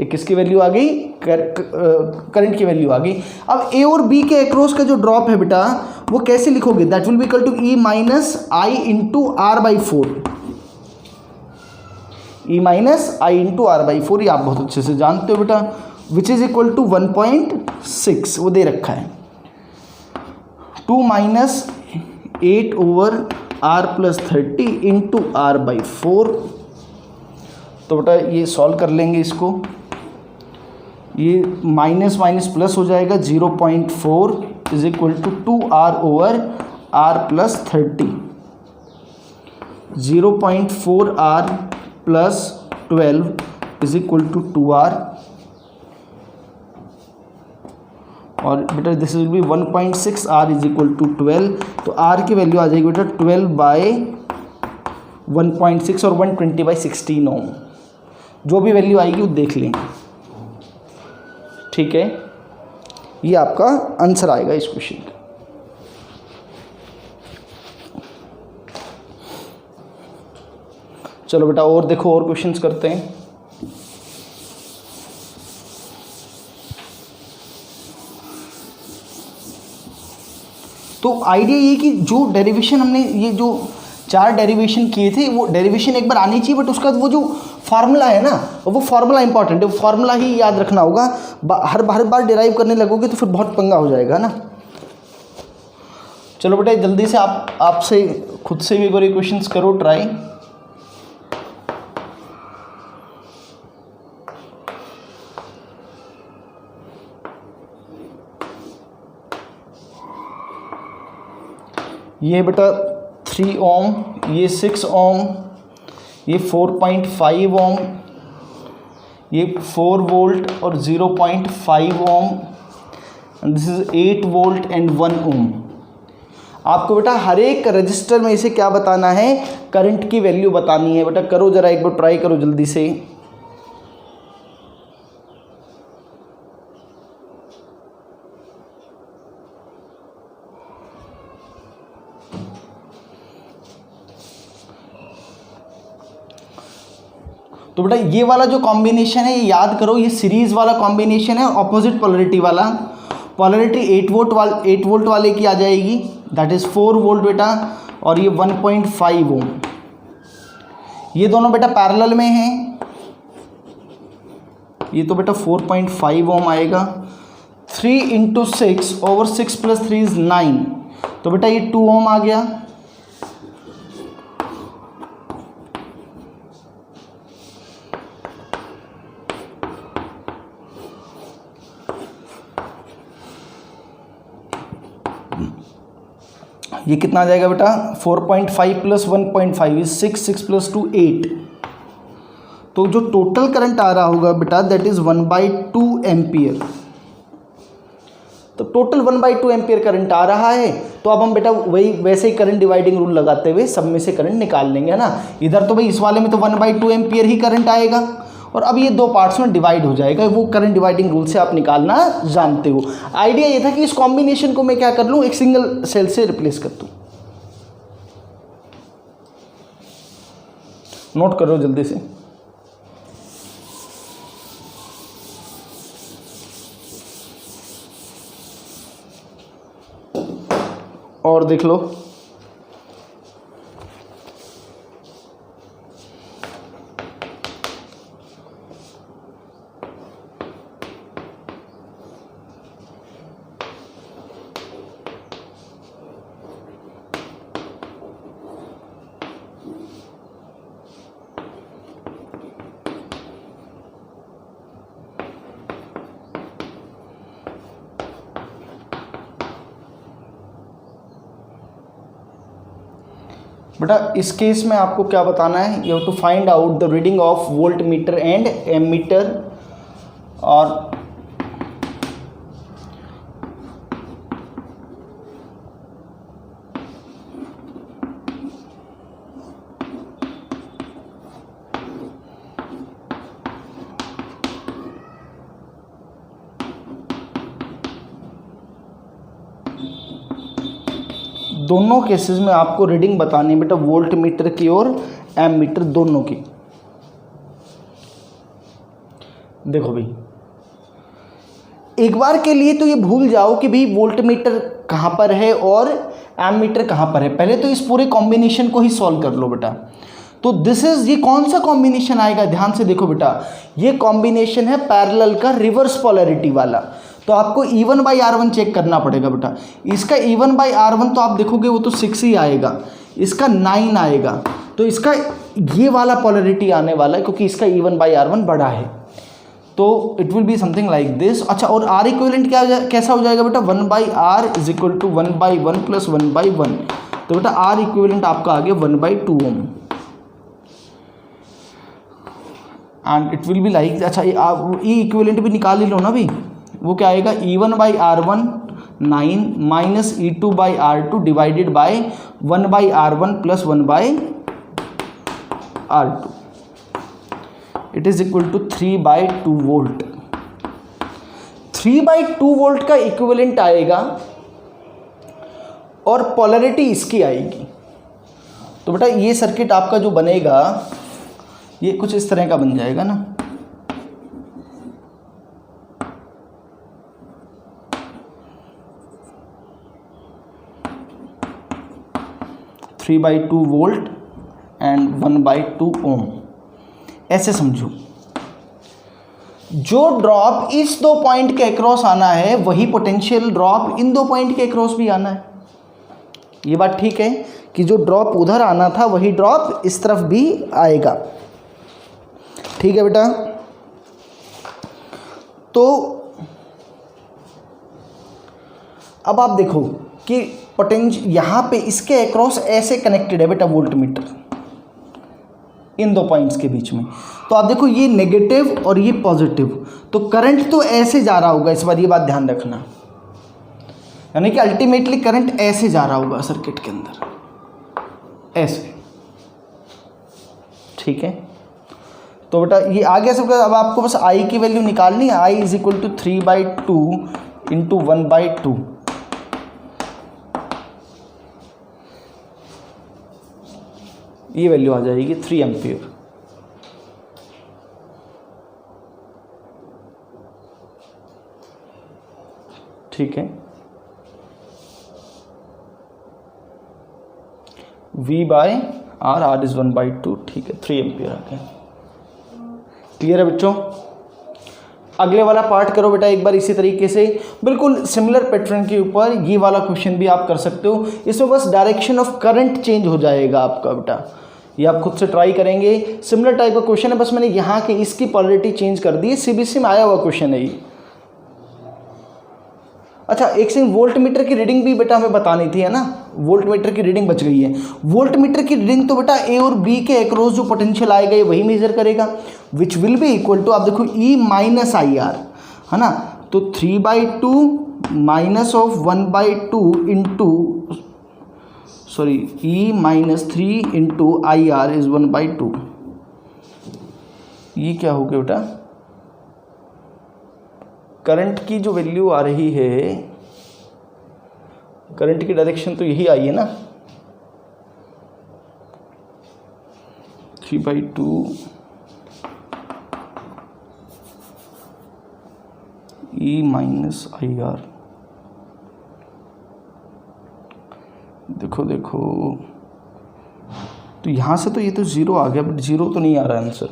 ये किसकी वैल्यु आ गई, करंट की वैल्यू आ गई। अब A और B के अक्रॉस का जो ड्रॉप है बेटा वो कैसे लिखोगे, that will be equal to E minus I into R/4, E minus I into R/4, ये आप बहुत अच्छे से जानते हो बेटा, विच इज इक्वल टू 1.6 वो दे रखा है, 2 minus 8 over R plus 30 into R/4 तो बेटा ये सॉल्व कर लेंगे इसको, ये माइनस माइनस प्लस हो जाएगा, 0.4 is equal to 2r over r plus 30, 0.4r plus 12 is equal to 2r, और बेटा this will be 1.6 r is equal to 12, तो r की वैल्यू आ जाएगी बेटा 12/1.6 और 120/16 ओम, जो भी वैल्यू आएगी वो देख लेंगे, ठीक है। ये आपका आंसर आएगा इस क्वेश्चन का। चलो बेटा और देखो, और क्वेश्चंस करते हैं। तो आइडिया ये कि जो डेरिवेशन हमने ये जो 4 डेरिवेशन किए थे, वो डेरिवेशन एक बार आनी चाहिए, बट उसका वो जो फार्मूला है ना, वो फार्मूला इंपॉर्टेंट है, वो फार्मूला ही याद रखना होगा। हर बार डिराइव करने लगोगे तो फिर बहुत पंगा हो जाएगा ना। चलो बेटा जल्दी से आपसे खुद से भी एक बार क्वेश्चंस करो ट्राई। ये बेटा 3 ओम, ये 6 ओम, ये 4.5 ओम, ये 4 वोल्ट और 0.5 ohm, and this is 8 volt and 1 ohm. आपको बेटा हर एक रजिस्टर में इसे क्या बताना है, करंट की वैल्यू बतानी है। बेटा करो जरा एक बार ट्राई करो जल्दी से। तो बेटा ये वाला जो कॉम्बिनेशन है ये याद करो, ये सीरीज वाला कॉम्बिनेशन है, ऑपोजिट पोलरिटी वाला। पोलरिटी 8 वोल्ट वाले की आ जाएगी, दैट इज 4 वोल्ट बेटा, और ये 1.5 ओम। ये दोनों बेटा पैरेलल में हैं, ये तो बेटा 4.5 ओम आएगा। 3 × 6 ओवर 6 + 3 = 9, तो बेटा ये 2 ओम आ गया। ये कितना आ जाएगा बेटा, 4.5 + 1.5 इज 6 + 2 8। तो जो टोटल करंट आ रहा होगा बेटा दैट इज 1/2 एम्पियर। तो टोटल 1/2 एम्पियर करंट आ रहा है। तो अब हम बेटा वही वैसे ही करंट डिवाइडिंग रूल लगाते हुए सब में से करंट निकाल लेंगे, है ना। इधर तो भाई इस वाले में तो 1/2 एम्पियर ही करंट आएगा, और अब ये 2 पार्ट्स में डिवाइड हो जाएगा। वो करंट डिवाइडिंग रूल से आप निकालना जानते हो। आइडिया ये था कि इस कॉम्बिनेशन को मैं क्या कर लूँ, एक सिंगल सेल से रिप्लेस कर दूँ। नोट करो जल्दी से। और देख लो, बेटा इस केस में आपको क्या बताना है, you have to find out the reading of voltmeter and ammeter. और दोनों केसेस में आपको रीडिंग बतानी है बेटा, वोल्ट मीटर की और एम मीटर दोनों की। देखो भाई एक बार के लिए तो ये भूल जाओ कि भाई वोल्ट मीटर कहाँ पर है और एम मीटर कहाँ पर है। पहले तो इस पूरे कॉम्बिनेशन को ही सॉल्व कर लो बेटा। तो दिस इज, ये कौन सा कॉम्बिनेशन आएगा, ध्यान से देखो बेटा, ये कॉम्बिनेशन है पैरेलल का रिवर्स पोलैरिटी वाला। तो आपको E1/R1 चेक करना पड़ेगा बेटा। इसका E1/R1 तो आप देखोगे वो तो 6 ही आएगा, इसका 9 आएगा, तो इसका ये वाला पोलरिटी आने वाला है क्योंकि इसका E1/R1 बड़ा है, तो it will be something like this. अच्छा, और R इक्विवेलेंट कैसा हो जाएगा बेटा, 1/R is equal to 1/1 plus 1/1। तो बेटा R इक्विवेलेंट आपका आ गया 1/2 ohm and it will be like, अच्छा आप ई इक्विवेलेंट भी निकाल ही लो ना भी, वो क्या आएगा, E1/R1 9 minus E2/R2 divided by 1/R1 plus 1/R2, it is equal to 3/2 volt. 3/2 volt का इक्विवेलेंट आएगा और पोलरिटी इसकी आएगी। तो बेटा ये सर्किट आपका जो बनेगा ये कुछ इस तरह का बन जाएगा ना, three by two volt and 1/2 ओम, ऐसे समझो। जो ड्रॉप इस दो पॉइंट के अक्रॉस आना है वही पोटेंशियल ड्रॉप इन दो पॉइंट के अक्रॉस भी आना है। ये बात ठीक है कि जो ड्रॉप उधर आना था वही ड्रॉप इस तरफ भी आएगा, ठीक है बेटा। तो अब आप देखो कि पोटेंशियल यहाँ पे इसके अक्रॉस ऐसे कनेक्टेड है बेटा वोल्ट मीटर इन दो पॉइंट्स के बीच में। तो आप देखो ये नेगेटिव और ये पॉजिटिव, तो करंट तो ऐसे जा रहा होगा, इस बार ये बात ध्यान रखना, यानी कि अल्टीमेटली करंट ऐसे जा रहा होगा सर्किट के अंदर, ऐसे, ठीक है। तो बेटा ये आ गया सबका। अब आपको बस I की वैल्यू निकालनी है, I is equal to 3/2 into 1/2, ये वैल्यू आ जाएगी 3 एम्पियर। ठीक है, V/R, R इज 1/2, ठीक है, 3 एम्पियर आ गया। क्लियर है बच्चों। अगले वाला पार्ट करो बेटा एक बार इसी तरीके से, बिल्कुल सिमिलर पैटर्न के ऊपर ये वाला क्वेश्चन भी आप कर सकते हो। इसमें बस डायरेक्शन ऑफ करंट चेंज हो जाएगा आपका बेटा, ये आप खुद से ट्राई करेंगे। सिमिलर टाइप का क्वेश्चन है, बस मैंने यहाँ के इसकी पोलरिटी चेंज कर दी है, सीबीएसई में आया हुआ क्वेश्चन है ये। अच्छा एक सेकंड, वोल्ट मीटर की रीडिंग भी बेटा हमें बतानी थी, है ना। वोल्ट मीटर की रीडिंग बच गई है। वोल्ट मीटर की रीडिंग तो बेटा ए और बी के अक्रॉस जो पोटेंशियल आएगा ये वही मेजर करेगा, which will be equal to, आप देखो E माइनस IR, है ना। तो 3/2 minus of 1/2 into, sorry E minus 3 into IR is 1/2। ये क्या हो गया बेटा, करंट की जो वैल्यू आ रही है, करंट की डायरेक्शन तो यही आई है ना, 3/2 E माइनस IR। देखो देखो, तो यहाँ से तो ये तो ज़ीरो आ गया, बट ज़ीरो तो नहीं आ रहा आंसर,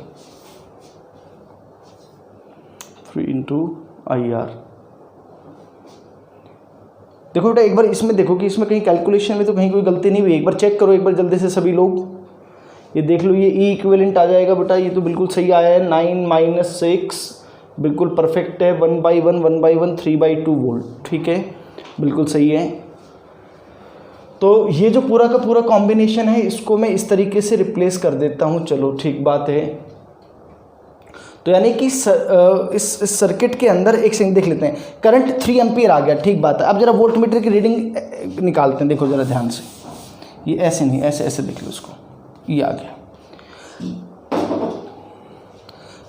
3 इंटू IR। देखो बेटा एक बार इसमें देखो कि इसमें कहीं कैलकुलेशन में तो कहीं कोई गलती नहीं हुई, एक बार चेक करो एक बार जल्दी से सभी लोग, ये देख लो, ये E इक्विवेलेंट आ जाएगा बेटा, ये तो बिल्कुल सही आया है, 9 माइनस 6 बिल्कुल परफेक्ट है, 1/1 1/1 3/2 वोल्ट, ठीक है, बिल्कुल सही है। तो ये जो पूरा का पूरा कॉम्बिनेशन है इसको मैं इस तरीके से रिप्लेस कर देता हूँ, चलो ठीक बात है। तो यानी कि इस सर्किट के अंदर एक सेकंड देख लेते हैं, करंट 3 एम्पियर आ गया, ठीक बात है। अब जरा वोल्ट मीटर की रीडिंग निकालते हैं, देखो जरा ध्यान से, ये ऐसे नहीं, ऐसे ऐसे देख लो इसको, ये आ गया।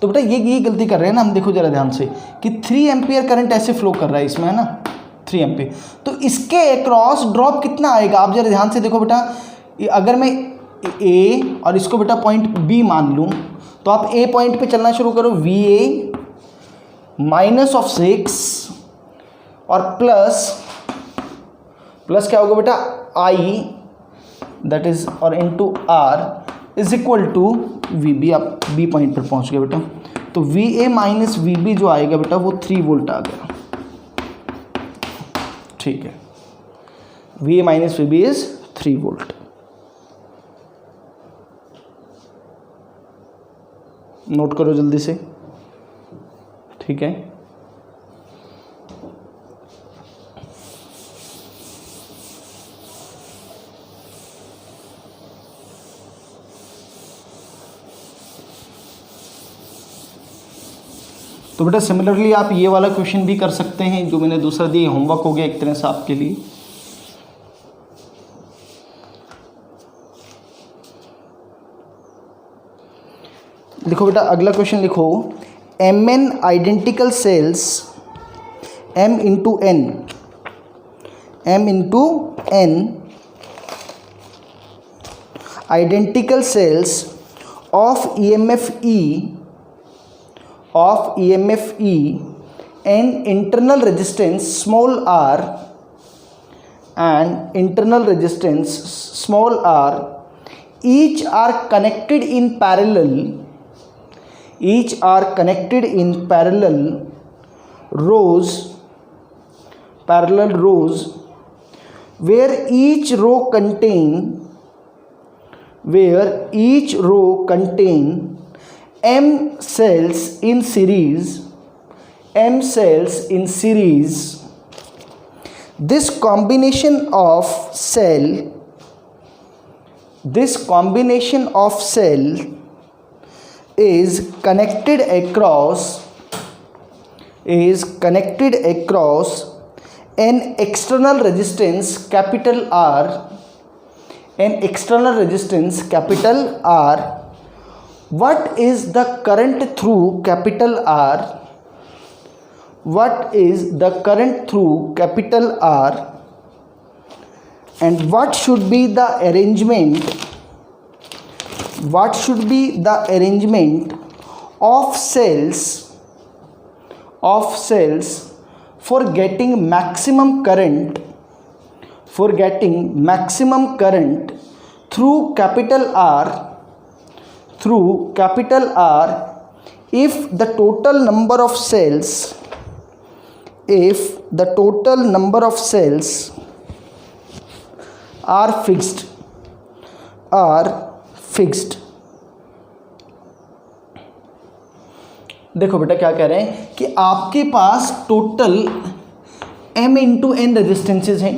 तो बेटा ये गलती कर रहे हैं ना हम, देखो जरा ध्यान से कि 3 एम्पियर करंट ऐसे फ्लो कर रहा है इसमें, है ना, 3 एम्पियर। तो इसके अक्रॉस ड्रॉप कितना आएगा, आप जरा ध्यान से देखो बेटा, अगर मैं A और इसको बेटा पॉइंट B मान लूँ, तो आप A पॉइंट पे चलना शुरू करो, VA माइनस ऑफ 6 और प्लस क्या होगा बेटा I, दैट इज और into R is equal to VB। आप B पॉइंट पर पहुंच गए बेटा, तो VA माइनस VB जो आएगा बेटा वो 3 वोल्ट आ गया, ठीक है, VA minus VB is 3 volt. Note करो जल्दी से, ठीक है। तो बेटा सिमिलरली आप ये वाला क्वेश्चन भी कर सकते हैं जो मैंने दूसरा दिया, होमवर्क हो गया एक तरह से आपके लिए। लिखो बेटा अगला क्वेश्चन लिखो, mn identical sales m into n identical sales of EMF E and internal resistance small r each are connected in parallel rows where each row contain m cells in series. This combination of cell is connected across an external resistance capital R. What is the current through capital R? And what should be the arrangement of cells for getting maximum current through capital R if the total number of cells are fixed. देखो बेटा क्या कह रहे हैं कि आपके पास total m into n resistances हैं,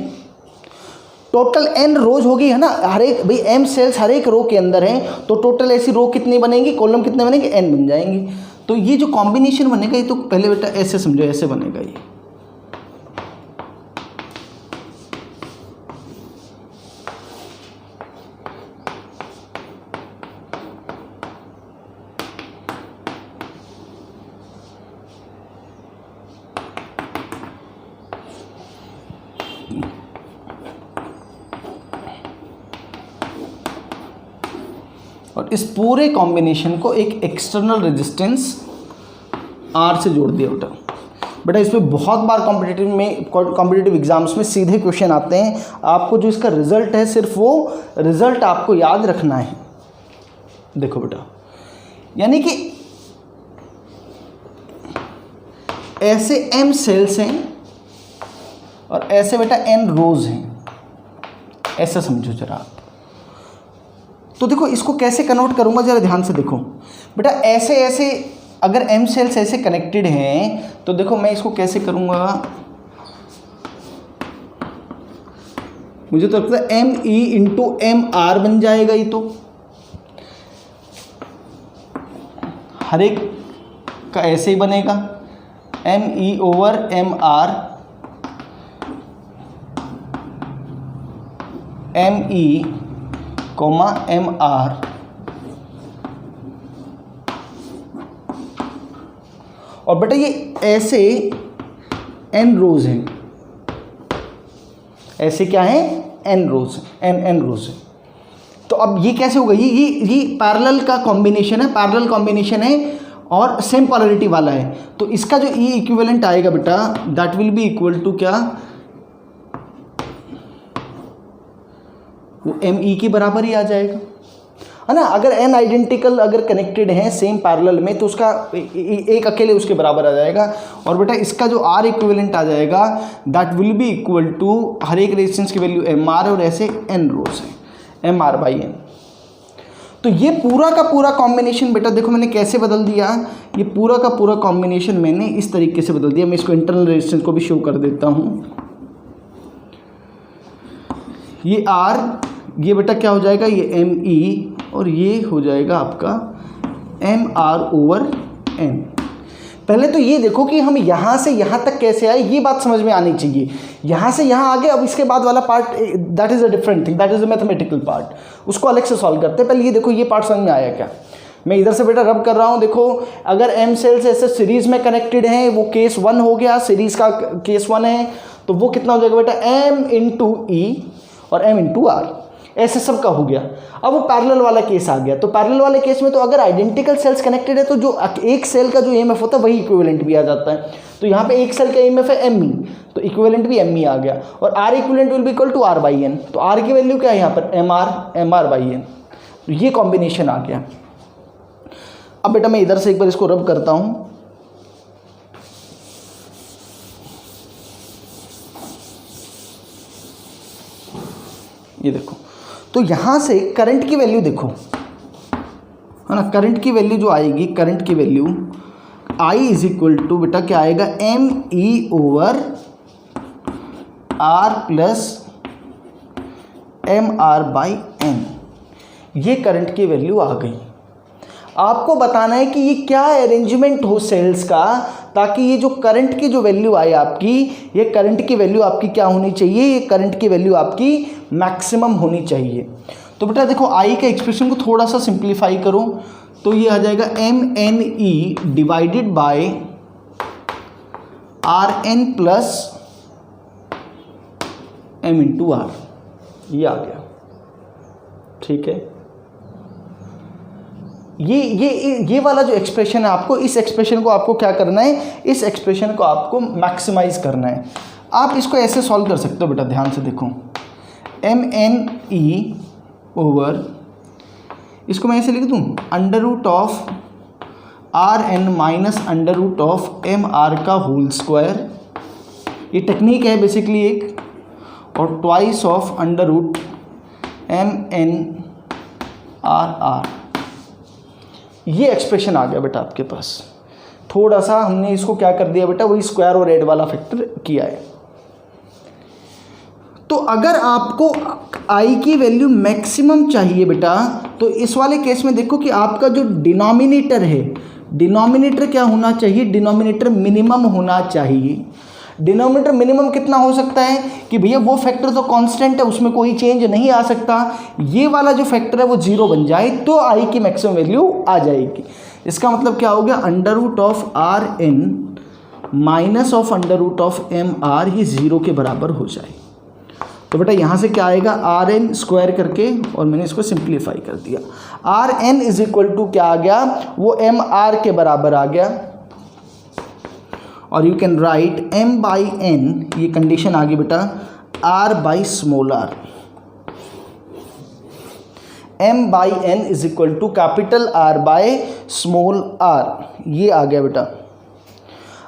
टोटल n रोज होगी है ना, हर एक भाई m सेल्स हर एक रो के अंदर हैं, तो टोटल ऐसी रो कितनी बनेंगी, कॉलम कितने बनेंगे, n बन जाएंगी। तो ये जो कॉम्बिनेशन बनेगा ये तो पहले बेटा ऐसे समझो, ऐसे बनेगा ये। और इस पूरे कॉम्बिनेशन को एक एक्सटर्नल रेजिस्टेंस R से जोड़ दिया बेटा इस पर बहुत बार कॉम्पिटिटिव एग्जाम्स में सीधे क्वेश्चन आते हैं। आपको जो इसका रिजल्ट है सिर्फ वो रिजल्ट आपको याद रखना है। देखो बेटा यानी कि ऐसे m सेल्स हैं और ऐसे बेटा n रोज हैं, ऐसा समझो जरा आप। तो देखो इसको कैसे कन्वर्ट करूंगा जरा ध्यान से देखो बेटा, ऐसे अगर m सेल्स ऐसे कनेक्टेड हैं तो देखो मैं इसको कैसे करूंगा, मुझे तो लगता है ME इंटू MR बन जाएगा। ये तो हर एक का ऐसे ही बनेगा, ME over MR, ME comma MR। और बेटा ये ऐसे n रोज हैं, ऐसे क्या है n रोज, n रोज है। तो अब ये कैसे होगा, ये पैरेलल का कॉम्बिनेशन है, पैरेलल कॉम्बिनेशन है और सेम पोलैरिटी वाला है। तो इसका जो E इक्विवेलेंट आएगा बेटा that will be equal to क्या, वो ME के बराबर ही आ जाएगा है ना। अगर n आइडेंटिकल अगर कनेक्टेड हैं सेम पैरेलल में तो उसका एक अकेले उसके बराबर आ जाएगा। और बेटा इसका जो R इक्विवेलेंट आ जाएगा that will be equal to हर एक रेजिस्टेंस की वैल्यू MR और ऐसे n रोज है, MR बाई n। तो ये पूरा का पूरा कॉम्बिनेशन बेटा देखो मैंने कैसे बदल दिया, ये पूरा का पूरा कॉम्बिनेशन मैंने इस तरीके से बदल दिया। मैं इसको इंटरनल रेजिस्टेंस को भी शो कर देता हूँ। ये R, ये बेटा क्या हो जाएगा, ये ME, और ये हो जाएगा आपका MR/N। पहले तो ये देखो कि हम यहाँ से यहाँ तक कैसे आए, ये बात समझ में आनी चाहिए। यहाँ से यहाँ आगे, अब इसके बाद वाला part that is a different thing, that is a mathematical part, उसको अलग से सॉल्व करते हैं। पहले ये देखो ये पार्ट समझ में आया क्या। मैं इधर से बेटा रब कर रहा हूँ, देखो अगर M सेल्स ऐसे सीरीज़ में कनेक्टेड हैं, वो केस 1 हो गया, सीरीज़ का केस 1 है, तो वो कितना हो जाएगा बेटा, M/E और M/R, ऐसे सब का हो गया। अब वो पैरेलल वाला केस आ गया, तो पैरेलल वाले केस में तो अगर आइडेंटिकल सेल्स कनेक्टेड है तो जो एक सेल का जो EMF होता है वही इक्विवेलेंट भी आ जाता है। तो यहाँ पे एक सेल का EMF है ME, तो इक्विवेलेंट भी ME आ गया, और R equivalent will be equal to R/N। तो R की वैल्यू क्या है यहाँ पर, MR/N। तो ये कॉम्बिनेशन आ गया। अब बेटा मैं इधर से एक बार इसको रब करता हूँ, ये देखो, तो यहाँ से करंट की वैल्यू देखो, है ना, करंट की वैल्यू जो आएगी, करंट की value I is equal to बेटा क्या आएगा, ME/R प्लस MR/N। ये करंट की वैल्यू आ गई। आपको बताना है कि ये क्या अरेंजमेंट हो सेल्स का, ताकि ये जो करंट की जो वैल्यू आए आपकी, ये करंट की वैल्यू आपकी क्या होनी चाहिए, ये करंट की वैल्यू आपकी मैक्सिमम होनी चाहिए। तो बेटा देखो I के एक्सप्रेशन को थोड़ा सा सिंप्लीफाई करो, तो ये आ जाएगा MNE divided by RN plus M/R, ये आ गया। ठीक है, ये वाला जो एक्सप्रेशन है, आपको इस एक्सप्रेशन को आपको क्या करना है, इस एक्सप्रेशन को आपको मैक्सिमाइज करना है। आप इसको ऐसे सॉल्व कर सकते हो बेटा, ध्यान से देखो, MNE ओवर, इसको मैं ऐसे लिख दूँ, √of RN minus √of MR का होल स्क्वायर, ये टेक्निक है बेसिकली एक, और ट्वाइस ऑफ √MNRR। ये एक्सप्रेशन आ गया बेटा आपके पास। थोड़ा सा हमने इसको क्या कर दिया बेटा, वही स्क्वायर और ऐड वाला फैक्टर किया है। तो अगर आपको I की वैल्यू मैक्सिमम चाहिए बेटा, तो इस वाले केस में देखो कि आपका जो डिनोमिनेटर है, डिनोमिनेटर क्या होना चाहिए, डिनोमिनेटर मिनिमम होना चाहिए। डिनोमिनेटर मिनिमम कितना हो सकता है कि भैया वो फैक्टर तो कांस्टेंट है, उसमें कोई चेंज नहीं आ सकता, ये वाला जो फैक्टर है वो 0 बन जाए तो I की मैक्सिमम वैल्यू आ जाएगी। इसका मतलब क्या हो गया, √of RN minus of √of MR, ये 0 के बराबर हो जाए। तो बेटा यहाँ से क्या आएगा, RN स्क्वायर करके, और मैंने इसको सिंप्लीफाई कर दिया, RN इज इक्वल टू क्या आ गया, वो MR के बराबर आ गया। और यू कैन राइट M/N, ये कंडीशन आ गई बेटा, R/r, M/N is equal to capital R/r, ये आ गया बेटा।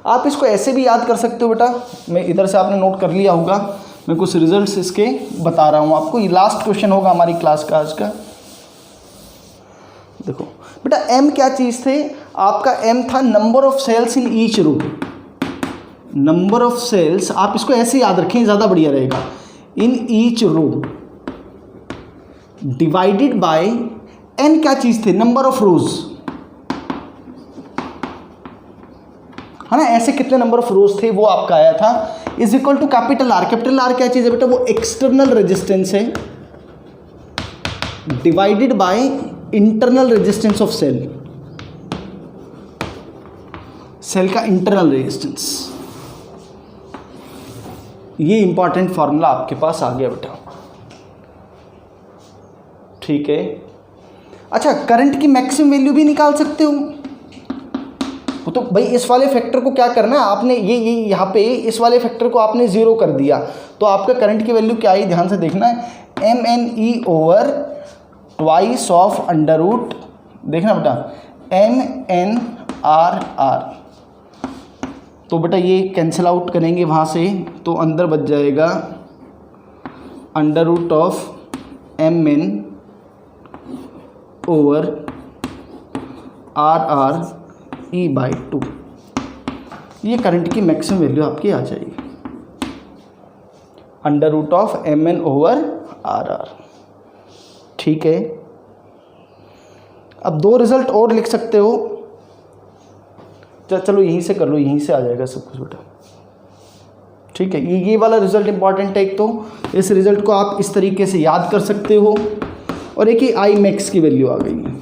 आप इसको ऐसे भी याद कर सकते हो बेटा, मैं इधर से आपने नोट कर लिया होगा, मैं कुछ रिजल्ट्स इसके बता रहा हूँ आपको। ये लास्ट क्वेश्चन होगा हमारी क्लास का आज का। देखो बेटा M क्या चीज़ थे, आपका M था number of cells in each row, number of cells, आप इसको ऐसे याद रखें ज़्यादा बढ़िया रहेगा, in each row divided by N क्या चीज़ थे, नंबर ऑफ रोज, है ना, ऐसे कितने नंबर ऑफ रोज थे वो आपका आया था, is equal to capital R। Capital R क्या चीज़ है बेटा, वो एक्सटर्नल रेजिस्टेंस है divided by internal resistance of cell, cell का इंटरनल रेजिस्टेंस। ये इंपॉर्टेंट फॉर्मूला आपके पास आ गया बेटा। ठीक है, अच्छा करंट की मैक्सिमम वैल्यू भी निकाल सकते हो, तो भाई इस वाले फैक्टर को क्या करना है आपने, ये यहाँ पे इस वाले फैक्टर को आपने 0 कर दिया, तो आपका करंट की वैल्यू क्या आई, ध्यान से देखना है, MNE ओवर ट्वाइस ऑफ √, देखना बेटा, MNRR। तो बेटा ये कैंसिल आउट करेंगे वहाँ से, तो अंदर बच जाएगा √ऑफ MN over R R E by 2, ये करंट की मैक्सिमम वैल्यू आपकी आ जाएगी, under root of M N over R R. ठीक है, अब दो रिजल्ट और लिख सकते हो, चलो यहीं से कर लो, यहीं से आ जाएगा सब कुछ बेटा। ठीक है, ये वाला रिजल्ट इंपॉर्टेंट है। एक तो इस रिजल्ट को आप इस तरीके से याद कर सकते हो, और एक ही आई मैक्स की वैल्यू आ गई है।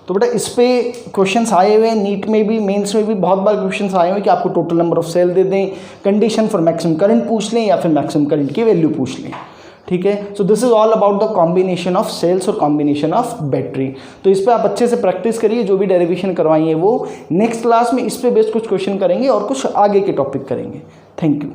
तो बेटा इस पे क्वेश्चंस आए हुए हैं, नीट में भी मेंस में भी बहुत बार क्वेश्चंस आए हुए हैं कि आपको टोटल नंबर ऑफ सेल दे दें, कंडीशन फॉर मैक्सिमम करंट पूछ लें या फिर मैक्सिमम करंट की वैल्यू पूछ लें। ठीक है, so this is all about the combination of cells और कॉम्बिनेशन ऑफ बैटरी। तो इस पे आप अच्छे से प्रैक्टिस करिए, जो भी डेरिवेशन करवाई है वो। नेक्स्ट क्लास में इस पे बेस्ड कुछ क्वेश्चन करेंगे और कुछ आगे के टॉपिक करेंगे। Thank you.